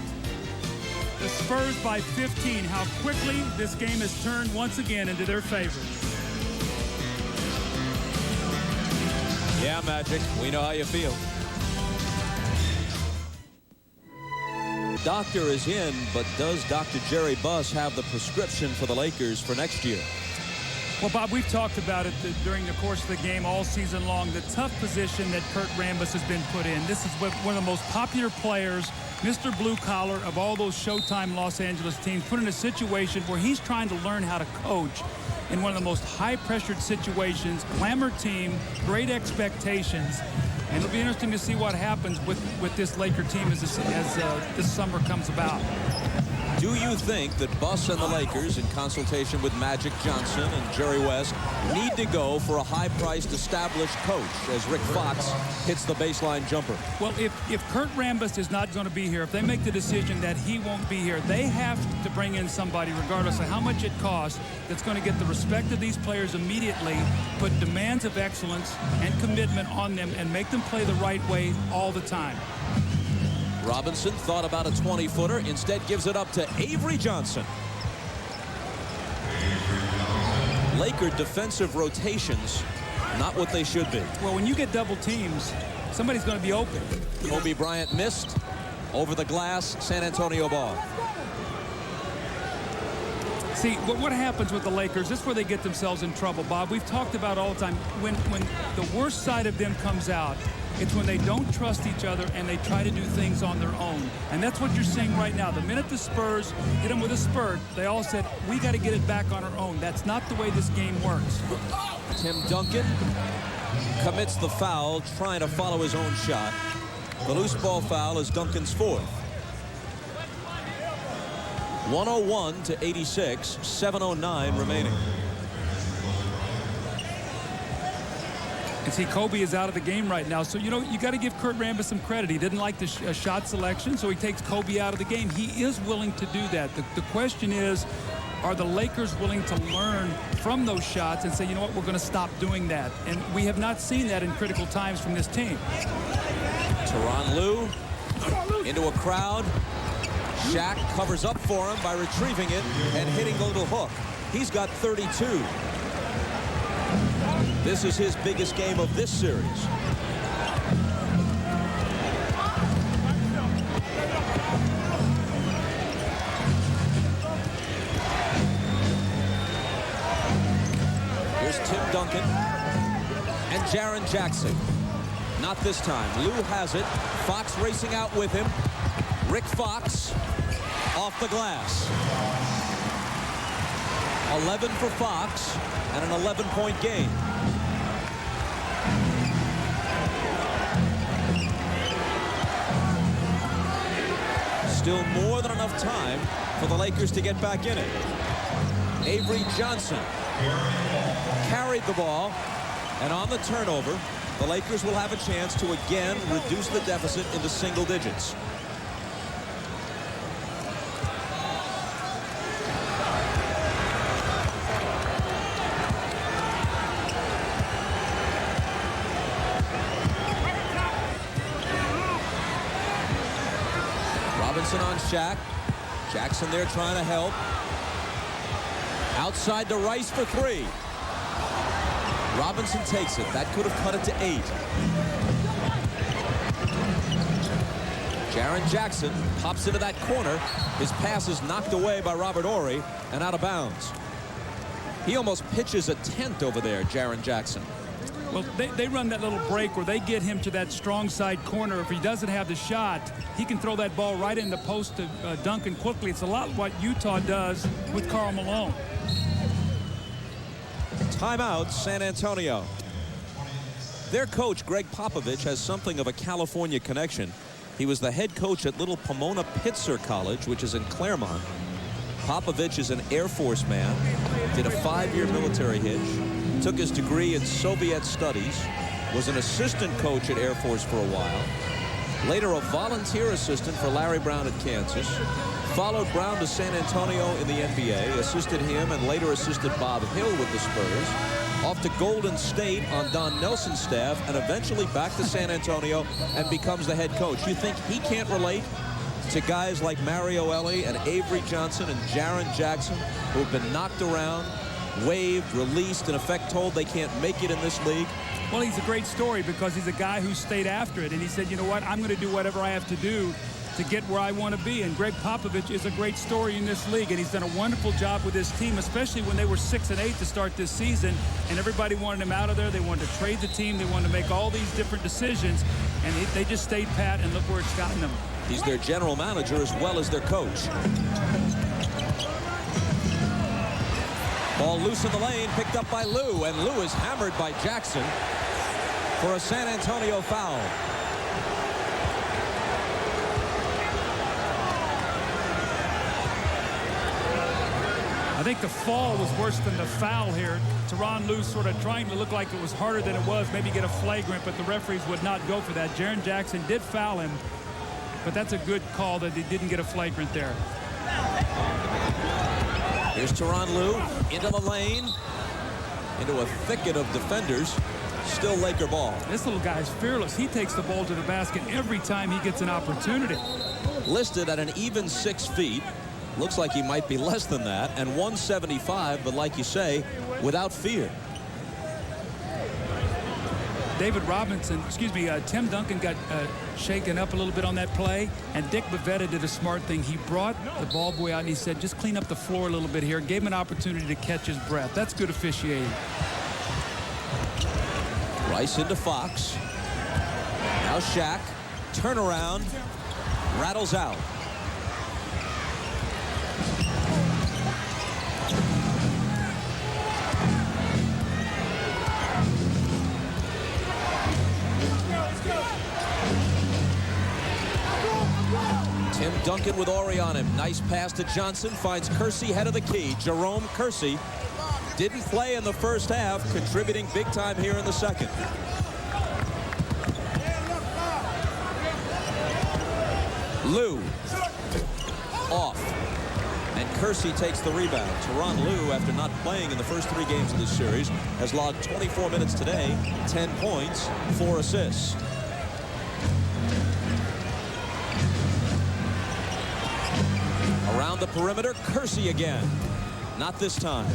B: The Spurs by 15. How quickly this game has turned once again into their favor.
A: Yeah, Magic, we know how you feel. Doctor is in, but does Dr. Jerry Buss have the prescription for the Lakers for next year?
B: Well, Bob, we've talked about it during the course of the game all season long. The tough position that Kurt Rambis has been put in. This is one of the most popular players, Mr. Blue Collar of all those Showtime Los Angeles teams, put in a situation where he's trying to learn how to coach in one of the most high-pressured situations, glamour team, great expectations. And it'll be interesting to see what happens with this Laker team as this summer comes about.
A: Do you think that Buss and the Lakers, in consultation with Magic Johnson and Jerry West, need to go for a high-priced established coach as Rick Fox hits the baseline jumper?
B: Well, if Kurt Rambis is not going to be here, if they make the decision that he won't be here, they have to bring in somebody, regardless of how much it costs, that's going to get the respect of these players immediately, put demands of excellence and commitment on them, and make them play the right way all the time.
A: Robinson thought about a 20-footer, instead gives it up to Avery Johnson. Laker defensive rotations, not what they should be.
B: Well, when you get double teams, somebody's going to be open.
A: Kobe Bryant missed. Over the glass, San Antonio ball.
B: See, what happens with the Lakers, this is where they get themselves in trouble, Bob. We've talked about all the time, when the worst side of them comes out, it's when they don't trust each other and they try to do things on their own. And that's what you're seeing right now. The minute the Spurs hit them with a spurt, they all said, we got to get it back on our own. That's not the way this game works.
A: Tim Duncan commits the foul, trying to follow his own shot. The loose ball foul is Duncan's fourth. 101 to 86, 7:09 remaining.
B: And see, Kobe is out of the game right now. So, you know, you got to give Kurt Rambis some credit. He didn't like the shot selection, so he takes Kobe out of the game. He is willing to do that. The question is, are the Lakers willing to learn from those shots and say, you know what, we're going to stop doing that? And we have not seen that in critical times from this team.
A: Tyronn Lue into a crowd. Shaq covers up for him by retrieving it and hitting the little hook. He's got 32. This is his biggest game of this series. Here's Tim Duncan and Jaren Jackson. Not this time. Lue has it. Fox racing out with him. Rick Fox off the glass. 11 for Fox and an 11-point game. Still more than enough time for the Lakers to get back in it. Avery Johnson carried the ball, and on the turnover, the Lakers will have a chance to again reduce the deficit into single digits. Robinson on Shaq. Jackson there trying to help. Outside to Rice for three. Robinson takes it. That could have cut it to 8. Jaren Jackson pops into that corner. His pass is knocked away by Robert Horry and out of bounds. He almost pitches a tent over there, Jaren Jackson.
B: Well, they run that little break where they get him to that strong side corner. If he doesn't have the shot, he can throw that ball right in the post to Duncan quickly. It's a lot what Utah does with Karl Malone.
A: Timeout, San Antonio. Their coach, Greg Popovich, has something of a California connection. He was the head coach at Little Pomona Pitzer College, which is in Claremont. Popovich is an Air Force man, did a 5-year military hitch, took his degree in Soviet studies, was an assistant coach at Air Force for a while, later a volunteer assistant for Larry Brown at Kansas, followed Brown to San Antonio in the NBA, assisted him and later assisted Bob Hill with the Spurs, off to Golden State on Don Nelson's staff, and eventually back to San Antonio and becomes the head coach. You think he can't relate to guys like Mario Elie and Avery Johnson and Jaren Jackson, who have been knocked around, waived, released, in effect told they can't make it in this league?
B: Well, he's a great story because he's a guy who stayed after it, and he said, you know what, I'm going to do whatever I have to do to get where I want to be. And Greg Popovich is a great story in this league, and he's done a wonderful job with his team, especially when they were 6-8 to start this season, and everybody wanted him out of there. They wanted to trade the team. They wanted to make all these different decisions, and they just stayed pat, and look where it's gotten them.
A: He's their general manager as well as their coach. Ball loose in the lane, picked up by Lue, and Lue is hammered by Jackson for a San Antonio foul.
B: I think the fall was worse than the foul here. Tyronn Lue sort of trying to look like it was harder than it was, maybe get a flagrant, but the referees would not go for that. Jaren Jackson did foul him, but that's a good call that he didn't get a flagrant there.
A: Here's Tyronn Lue into the lane, into a thicket of defenders. Still Laker ball.
B: This little guy is fearless. He takes the ball to the basket every time he gets an opportunity.
A: Listed at an even 6 feet. Looks like he might be less than that, and 175, but like you say, without fear.
B: Tim Duncan got shaken up a little bit on that play, and Dick Bavetta did a smart thing. He brought the ball boy out and he said, just clean up the floor a little bit here, and gave him an opportunity to catch his breath. That's good officiating.
A: Rice into Fox. Now Shaq. Turnaround. Rattles out. Tim Duncan with Ori on him. Nice pass to Johnson. Finds Kersey head of the key. Jerome Kersey didn't play in the first half, contributing big time here in the second. Lue off, and Kersey takes the rebound. Tyronn Lue, after not playing in the first 3 games of this series, has logged 24 minutes today, 10 points, 4 assists. Around the perimeter, Kersey again. Not this time.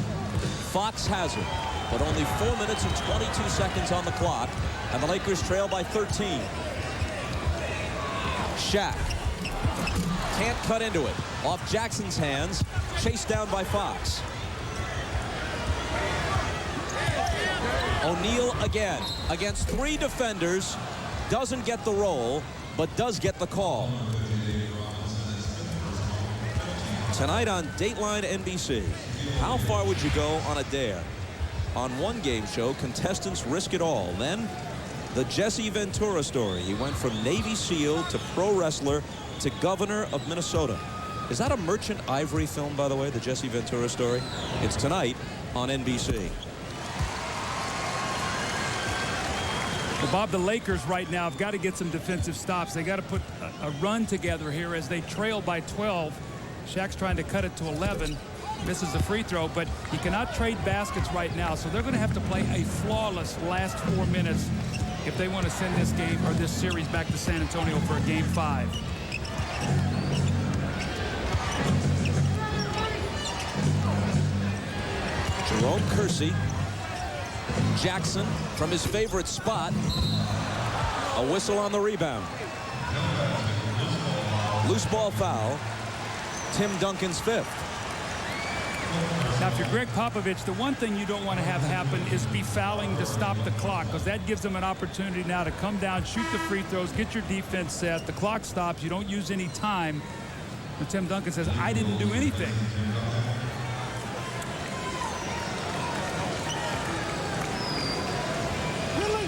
A: Fox has it, but only 4 minutes and 22 seconds on the clock, and the Lakers trail by 13. Shaq can't cut into it. Off Jackson's hands, chased down by Fox. O'Neal again, against 3 defenders, doesn't get the roll, but does get the call. Tonight on Dateline NBC, how far would you go on a dare? On one game show, contestants risk it all. Then, the Jesse Ventura story. He went from Navy SEAL to pro wrestler to governor of Minnesota. Is that a Merchant Ivory film, by the way, the Jesse Ventura story? It's tonight on NBC.
B: Well, Bob, the Lakers right now have got to get some defensive stops. They got to put a run together here as they trail by 12. Shaq's trying to cut it to 11. Misses the free throw, but he cannot trade baskets right now, so they're going to have to play a flawless last 4 minutes if they want to send this game or this series back to San Antonio for a game 5.
A: Jerome Kersey. Jackson from his favorite spot. A whistle on the rebound. Loose ball foul. Tim Duncan's 5th.
B: Now, if you're Greg Popovich, the one thing you don't want to have happen is be fouling to stop the clock, because that gives them an opportunity now to come down, shoot the free throws, get your defense set. The clock stops. You don't use any time. And Tim Duncan says, I didn't do anything.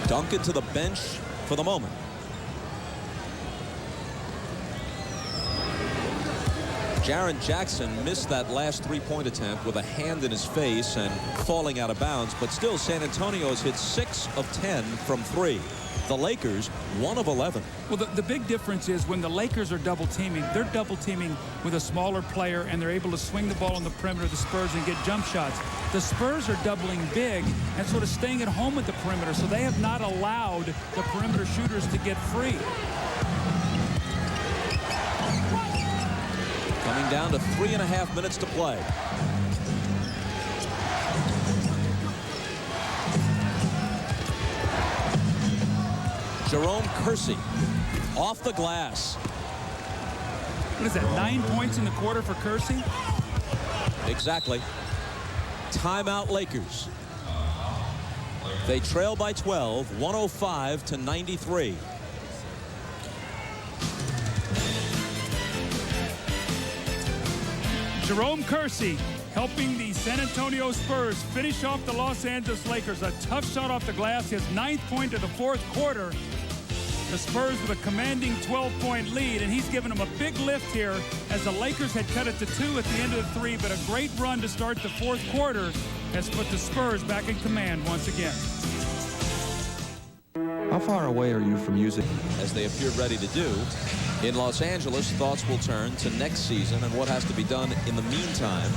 A: Duncan to the bench for the moment. Jaren Jackson missed that last 3-point attempt with a hand in his face and falling out of bounds, but still San Antonio has hit 6 of 10 from 3. The Lakers 1 of 11.
B: Well, the big difference is when the Lakers are double teaming, they're double teaming with a smaller player and they're able to swing the ball on the perimeter of the Spurs and get jump shots. The Spurs are doubling big and sort of staying at home at the perimeter, so they have not allowed the perimeter shooters to get free.
A: Coming down to 3.5 minutes to play. Jerome Kersey off the glass.
B: What is that, 9 points in the quarter for Kersey?
A: Exactly. Timeout Lakers. They trail by 12, 105-93.
B: Jerome Kersey helping the San Antonio Spurs finish off the Los Angeles Lakers. A tough shot off the glass, his 9th point of the 4th quarter. The Spurs with a commanding 12-point lead, and he's given them a big lift here as the Lakers had cut it to 2 at the end of the 3, but a great run to start the fourth quarter has put the Spurs back in command once again.
I: How far away are you from using?
A: As they appeared ready to do, in Los Angeles, thoughts will turn to next season and what has to be done in the meantime.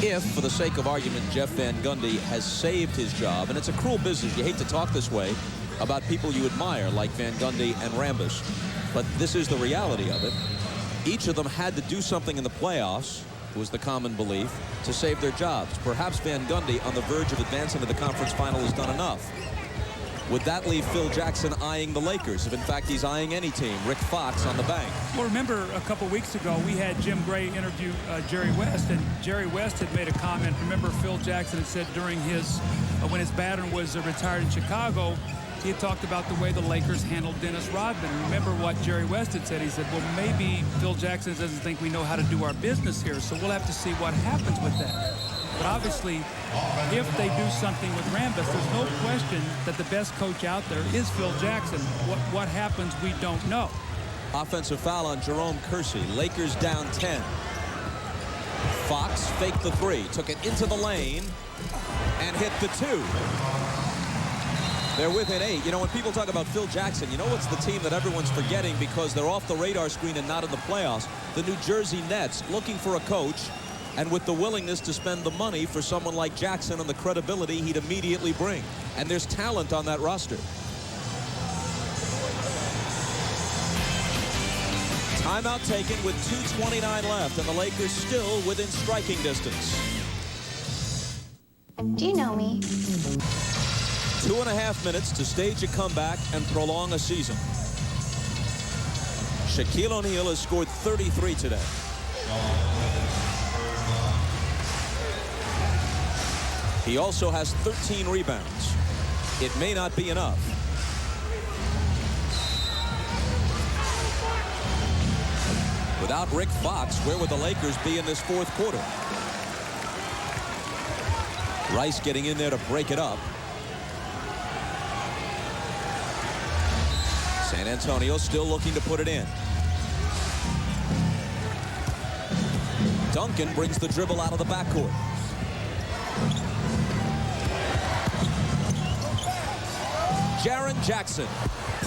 A: If, for the sake of argument, Jeff Van Gundy has saved his job, and it's a cruel business, you hate to talk this way about people you admire like Van Gundy and Rambis, but this is the reality of it. Each of them had to do something in the playoffs, was the common belief, to save their jobs. Perhaps Van Gundy, on the verge of advancing to the conference final, has done enough. Would that leave Phil Jackson eyeing the Lakers, if in fact he's eyeing any team? Rick Fox on the bank.
B: Well, remember a couple weeks ago we had Jim Gray interview Jerry West, and Jerry West had made a comment. Remember, Phil Jackson had said during his when his baton was retired in Chicago, he had talked about the way the Lakers handled Dennis Rodman. Remember what Jerry West had said? He said, well, maybe Phil Jackson doesn't think we know how to do our business here, so we'll have to see what happens with that. But obviously, if they do something with Rambis, there's no question that the best coach out there is Phil Jackson. What happens, we don't know.
A: Offensive foul on Jerome Kersey. Lakers down 10. Fox faked the 3, took it into the lane, and hit the 2. They're within 8. You know, when people talk about Phil Jackson, you know what's the team that everyone's forgetting because they're off the radar screen and not in the playoffs? The New Jersey Nets, looking for a coach, and with the willingness to spend the money for someone like Jackson and the credibility he'd immediately bring. And there's talent on that roster. Timeout taken with 2:29 left, and the Lakers still within striking distance.
J: Do you know me?
A: 2.5 minutes to stage a comeback and prolong a season. Shaquille O'Neal has scored 33 today. He also has 13 rebounds. It may not be enough. Without Rick Fox, where would the Lakers be in this fourth quarter? Rice getting in there to break it up. San Antonio still looking to put it in. Duncan brings the dribble out of the backcourt. Jaren Jackson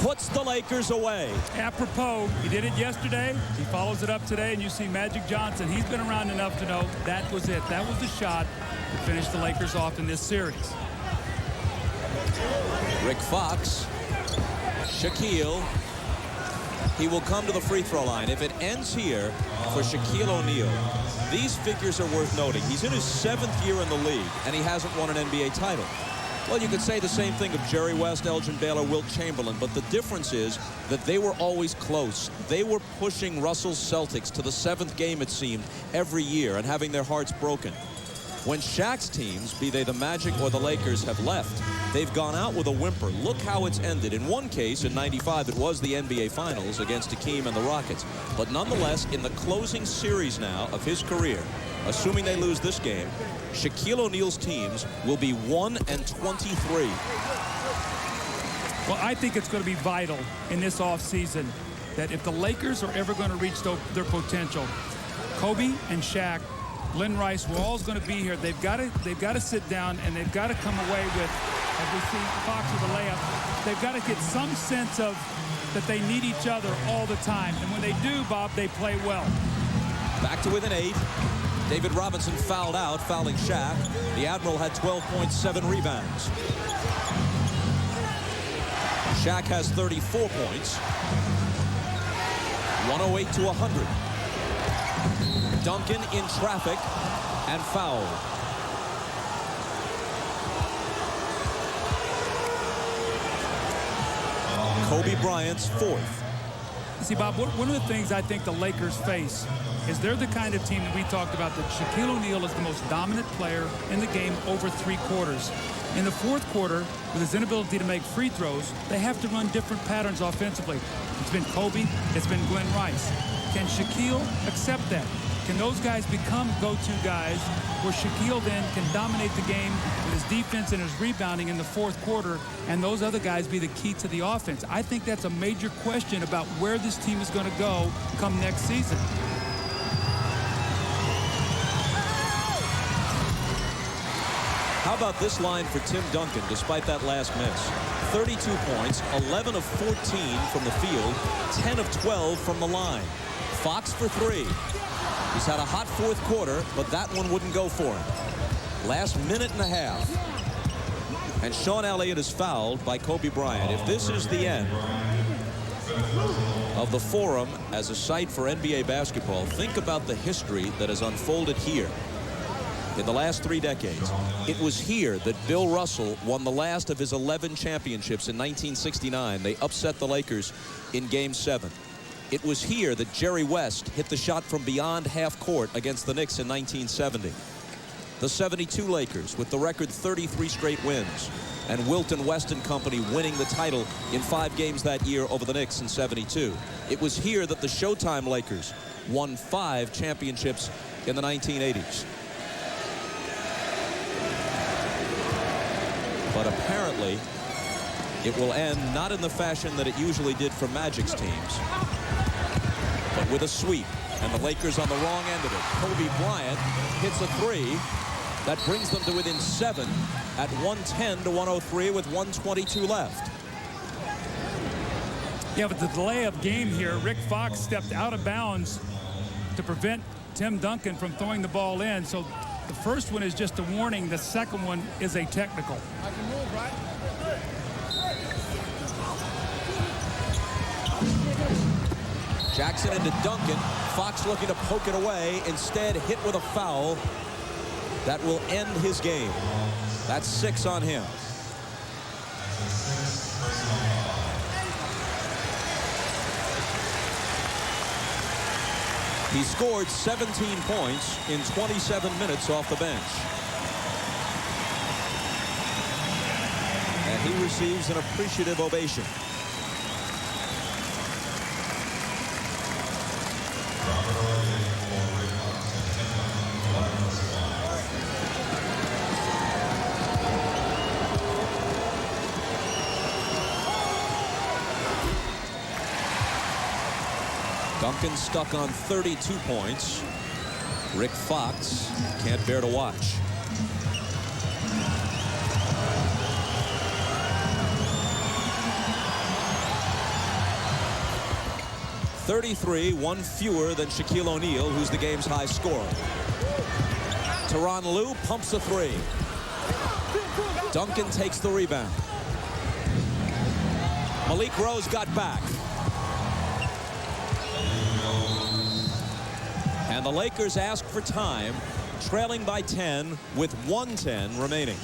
A: puts the Lakers away.
B: Apropos, he did it yesterday. He follows it up today, and you see Magic Johnson. He's been around enough to know that was it. That was the shot to finish the Lakers off in this series.
A: Rick Fox. Shaquille. He will come to the free throw line. If it ends here for Shaquille O'Neal, these figures are worth noting. He's in his 7th year in the league, and he hasn't won an NBA title. Well, you could say the same thing of Jerry West, Elgin Baylor, Wilt Chamberlain, but the difference is that they were always close. They were pushing Russell's Celtics to the 7th game, it seemed, every year and having their hearts broken. When Shaq's teams, be they the Magic or the Lakers, have left, they've gone out with a whimper. Look how it's ended. In one case, in '95, it was the NBA Finals against Hakeem and the Rockets. But nonetheless, in the closing series now of his career, assuming they lose this game, Shaquille O'Neal's teams will be 1-23.
B: Well, I think it's going to be vital in this offseason that if the Lakers are ever going to reach their potential, Kobe and Shaq, Glenn Rice, we're all going to be here. They've got to sit down, and they've got to come away with, as we see Fox with a layup, they've got to get some sense of that they need each other all the time. And when they do, Bob, they play well.
A: Back to within 8. David Robinson fouled out, fouling Shaq. The Admiral had 12.7 rebounds. Shaq has 34 points. 108 to 100. Duncan in traffic and fouled. Kobe Bryant's 4th.
B: See, Bob, one of the things I think the Lakers face is they're the kind of team that we talked about, that Shaquille O'Neal is the most dominant player in the game over 3 quarters. In the fourth quarter, with his inability to make free throws, they have to run different patterns offensively. It's been Kobe, it's been Glenn Rice. Can Shaquille accept that? Can those guys become go-to guys where Shaquille then can dominate the game with his defense and his rebounding in the fourth quarter, and those other guys be the key to the offense? I think that's a major question about where this team is going to go come next season.
A: How about this line for Tim Duncan, despite that last miss? 32 points, 11 of 14 from the field, 10 of 12 from the line. Fox for 3. He's had a hot fourth quarter, but that one wouldn't go for him. Last minute and a half. And Sean Elliott is fouled by Kobe Bryant. If this is the end of the Forum as a site for NBA basketball, think about the history that has unfolded here. In the last 3 decades, it was here that Bill Russell won the last of his 11 championships in 1969. They upset the Lakers in Game 7. It was here that Jerry West hit the shot from beyond half court against the Knicks in 1970. The 72 Lakers with the record 33 straight wins, and Wilt and West and company winning the title in 5 games that year over the Knicks in 72. It was here that the Showtime Lakers won 5 championships in the 1980s. But apparently, it will end not in the fashion that it usually did for Magic's teams, but with a sweep. And the Lakers on the wrong end of it. Kobe Bryant hits a 3 that brings them to within 7 at 110-103 with 122 left.
B: Yeah, but the delay of game here, Rick Fox stepped out of bounds to prevent Tim Duncan from throwing the ball in. So the first one is just a warning. The second one is a technical.
F: I can move, right?
A: Jackson into Duncan. Fox looking to poke it away. Instead, hit with a foul that will end his game. That's 6 on him. He scored 17 points in 27 minutes off the bench. And he receives an appreciative ovation. Duncan stuck on 32 points. Rick Fox can't bear to watch. .33, one fewer than Shaquille O'Neal, who's the game's high scorer. Tyronn Lue pumps a 3. Duncan takes the rebound. Malik Rose got back. And the Lakers ask for time, trailing by 10 with 1:10 remaining.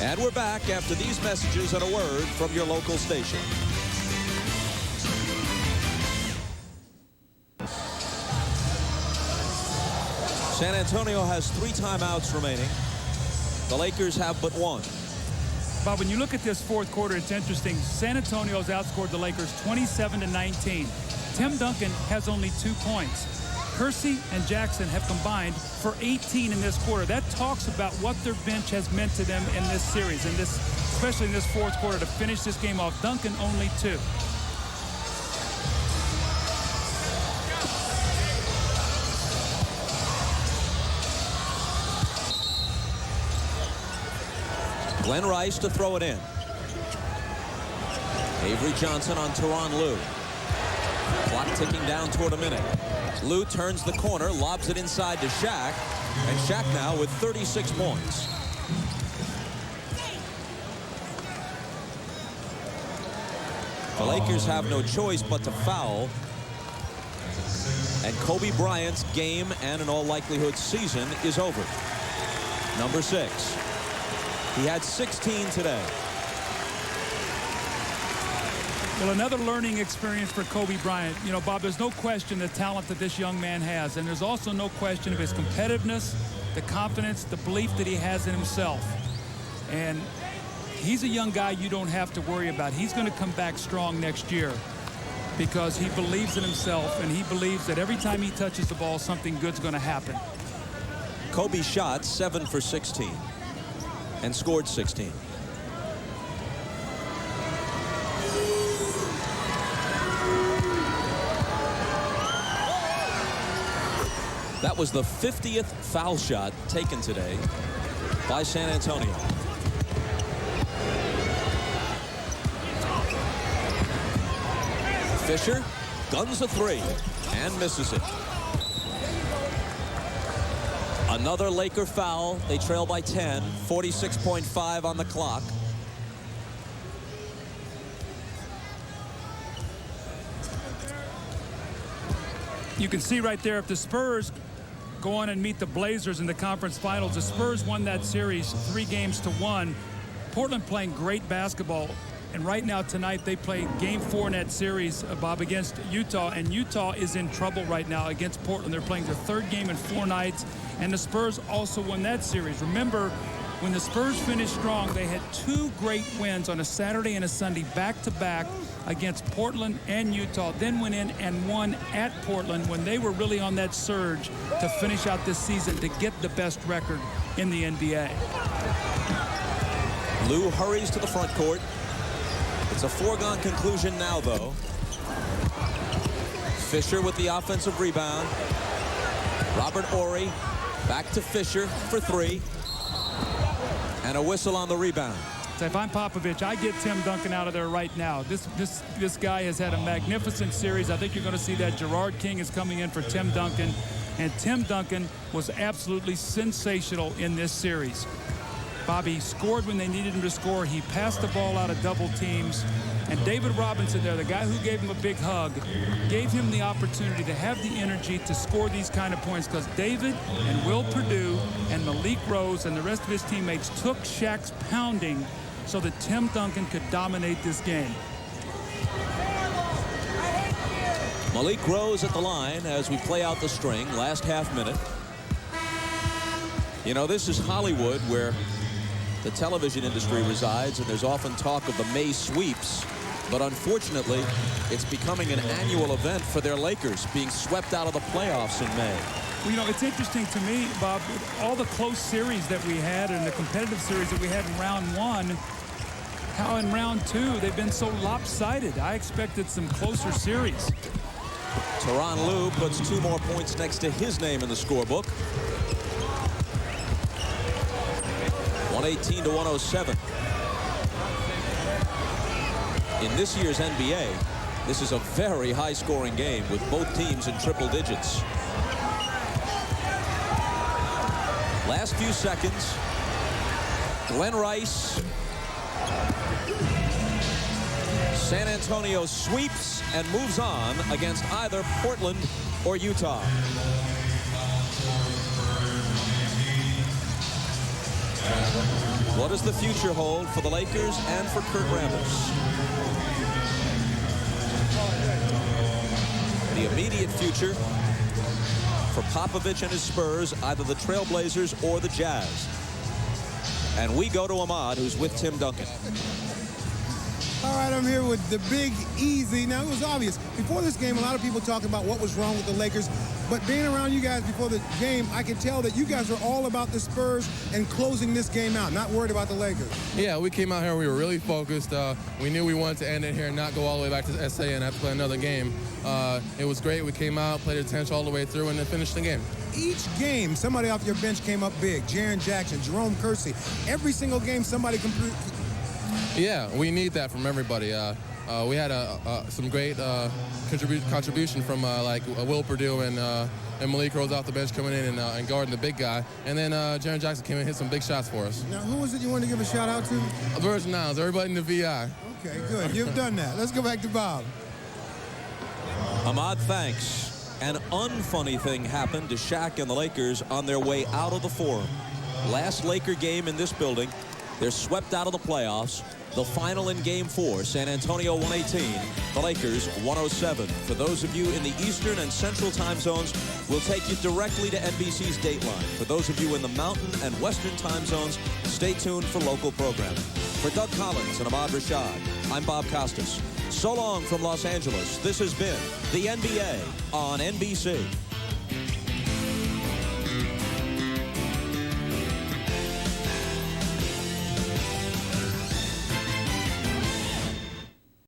A: And we're back after these messages and a word from your local station. San Antonio has 3 timeouts remaining. The Lakers have but 1.
B: But when you look at this fourth quarter, it's interesting. San Antonio's outscored the Lakers 27-19. Tim Duncan has only 2 points. Kersey and Jackson have combined for 18 in this quarter. That talks about what their bench has meant to them in this series, and this, especially in this fourth quarter, to finish this game off. Duncan only 2.
A: Glenn Rice to throw it in. Avery Johnson on Tyronn Lue. Clock ticking down toward a minute. Lue turns the corner, lobs it inside to Shaq, and Shaq now with 36 points. The Lakers have no choice but to foul, and Kobe Bryant's game and in all likelihood season is over. Number 6. He had 16 today.
B: Well, another learning experience for Kobe Bryant. You know, Bob, there's no question the talent that this young man has, and there's also no question of his competitiveness, the confidence, the belief that he has in himself. And he's a young guy you don't have to worry about. He's going to come back strong next year. because he believes in himself, and he believes that every time he touches the ball, something good's going to happen.
A: Kobe shot 7 for 16 and scored 16. That was the 50th foul shot taken today by San Antonio. Fisher guns a three and misses it. Another Laker foul. They trail by 10. 46.5 on the clock.
B: You can see right there, if the Spurs go on and meet the Blazers in the conference finals, the Spurs won that series 3-1. Portland playing great basketball. And right now tonight they play game 4 in that series, Bob, against Utah. And Utah is in trouble right now against Portland. They're playing their 3rd game in 4 nights. And the Spurs also won that series. Remember, when the Spurs finished strong, they had 2 great wins on a Saturday and a Sunday back-to-back against Portland and Utah. Then went in and won at Portland when they were really on that surge to finish out this season to get the best record in the NBA.
A: Lue hurries to the front court. It's a foregone conclusion now, though. Fisher with the offensive rebound. Robert Horry back to Fisher for 3. And a whistle on the rebound.
B: So if I'm Popovich, I get Tim Duncan out of there right now. This guy has had a magnificent series. I think you're going to see that Gerard King is coming in for Tim Duncan. And Tim Duncan was absolutely sensational in this series. Bobby scored when they needed him to score. He passed the ball out of double teams. And David Robinson there, the guy who gave him a big hug, gave him the opportunity to have the energy to score these kind of points, because David and Will Perdue and Malik Rose and the rest of his teammates took Shaq's pounding so that Tim Duncan could dominate this game.
A: Malik Rose at the line as we play out the string. Last half minute. You know, this is Hollywood, where the television industry resides, and there's often talk of the May sweeps. But unfortunately, it's becoming an annual event for their Lakers, being swept out of the playoffs in May.
B: Well, you know, it's interesting to me, Bob, with all the close series that we had and the competitive series that we had in round 1, how in round 2 they've been so lopsided. I expected some closer series.
A: Tyronn Lue puts 2 more points next to his name in the scorebook. 118 to 107. In this year's NBA, this is a very high-scoring game with both teams in triple digits. Last few seconds. Glenn Rice. San Antonio sweeps and moves on against either Portland or Utah. What does the future hold for the Lakers and for Kurt Rambis? The immediate future for Popovich and his Spurs, either the Trailblazers or the Jazz. And we go to Ahmad, who's with Tim Duncan.
C: All right, I'm here with the Big Easy. Now, it was obvious. Before this game, a lot of people talking about what was wrong with the Lakers. But being around you guys before the game, I could tell that you guys are all about the Spurs and closing this game out, not worried about the Lakers.
E: Yeah, we came out here, we were really focused. We knew we wanted to end it here and not go all the way back to SA and have to play another game. It was great. We came out, played attention all the way through, and then finished the game.
C: Each game, somebody off your bench came up big. Jaren Jackson, Jerome Kersey. Every single game, somebody
E: Yeah, we need that from everybody. We had some great contribution from like Will Perdue and Malik Rose off the bench coming in and guarding the big guy. And then Jaren Jackson came in and hit some big shots for us.
C: Now, who was it you wanted to give a shout out to?
E: Virgin Islands, everybody in the VI.
C: Okay, good. You've done that. Let's go back to Bob.
A: Ahmad, thanks. An unfunny thing happened to Shaq and the Lakers on their way out of the Forum. Last Laker game in this building. They're swept out of the playoffs. The final in Game 4, San Antonio 118, the Lakers 107. For those of you in the Eastern and Central time zones, we'll take you directly to NBC's Dateline. For those of you in the Mountain and Western time zones, stay tuned for local programming. For Doug Collins and Ahmad Rashad, I'm Bob Costas. So long from Los Angeles. This has been the NBA on NBC.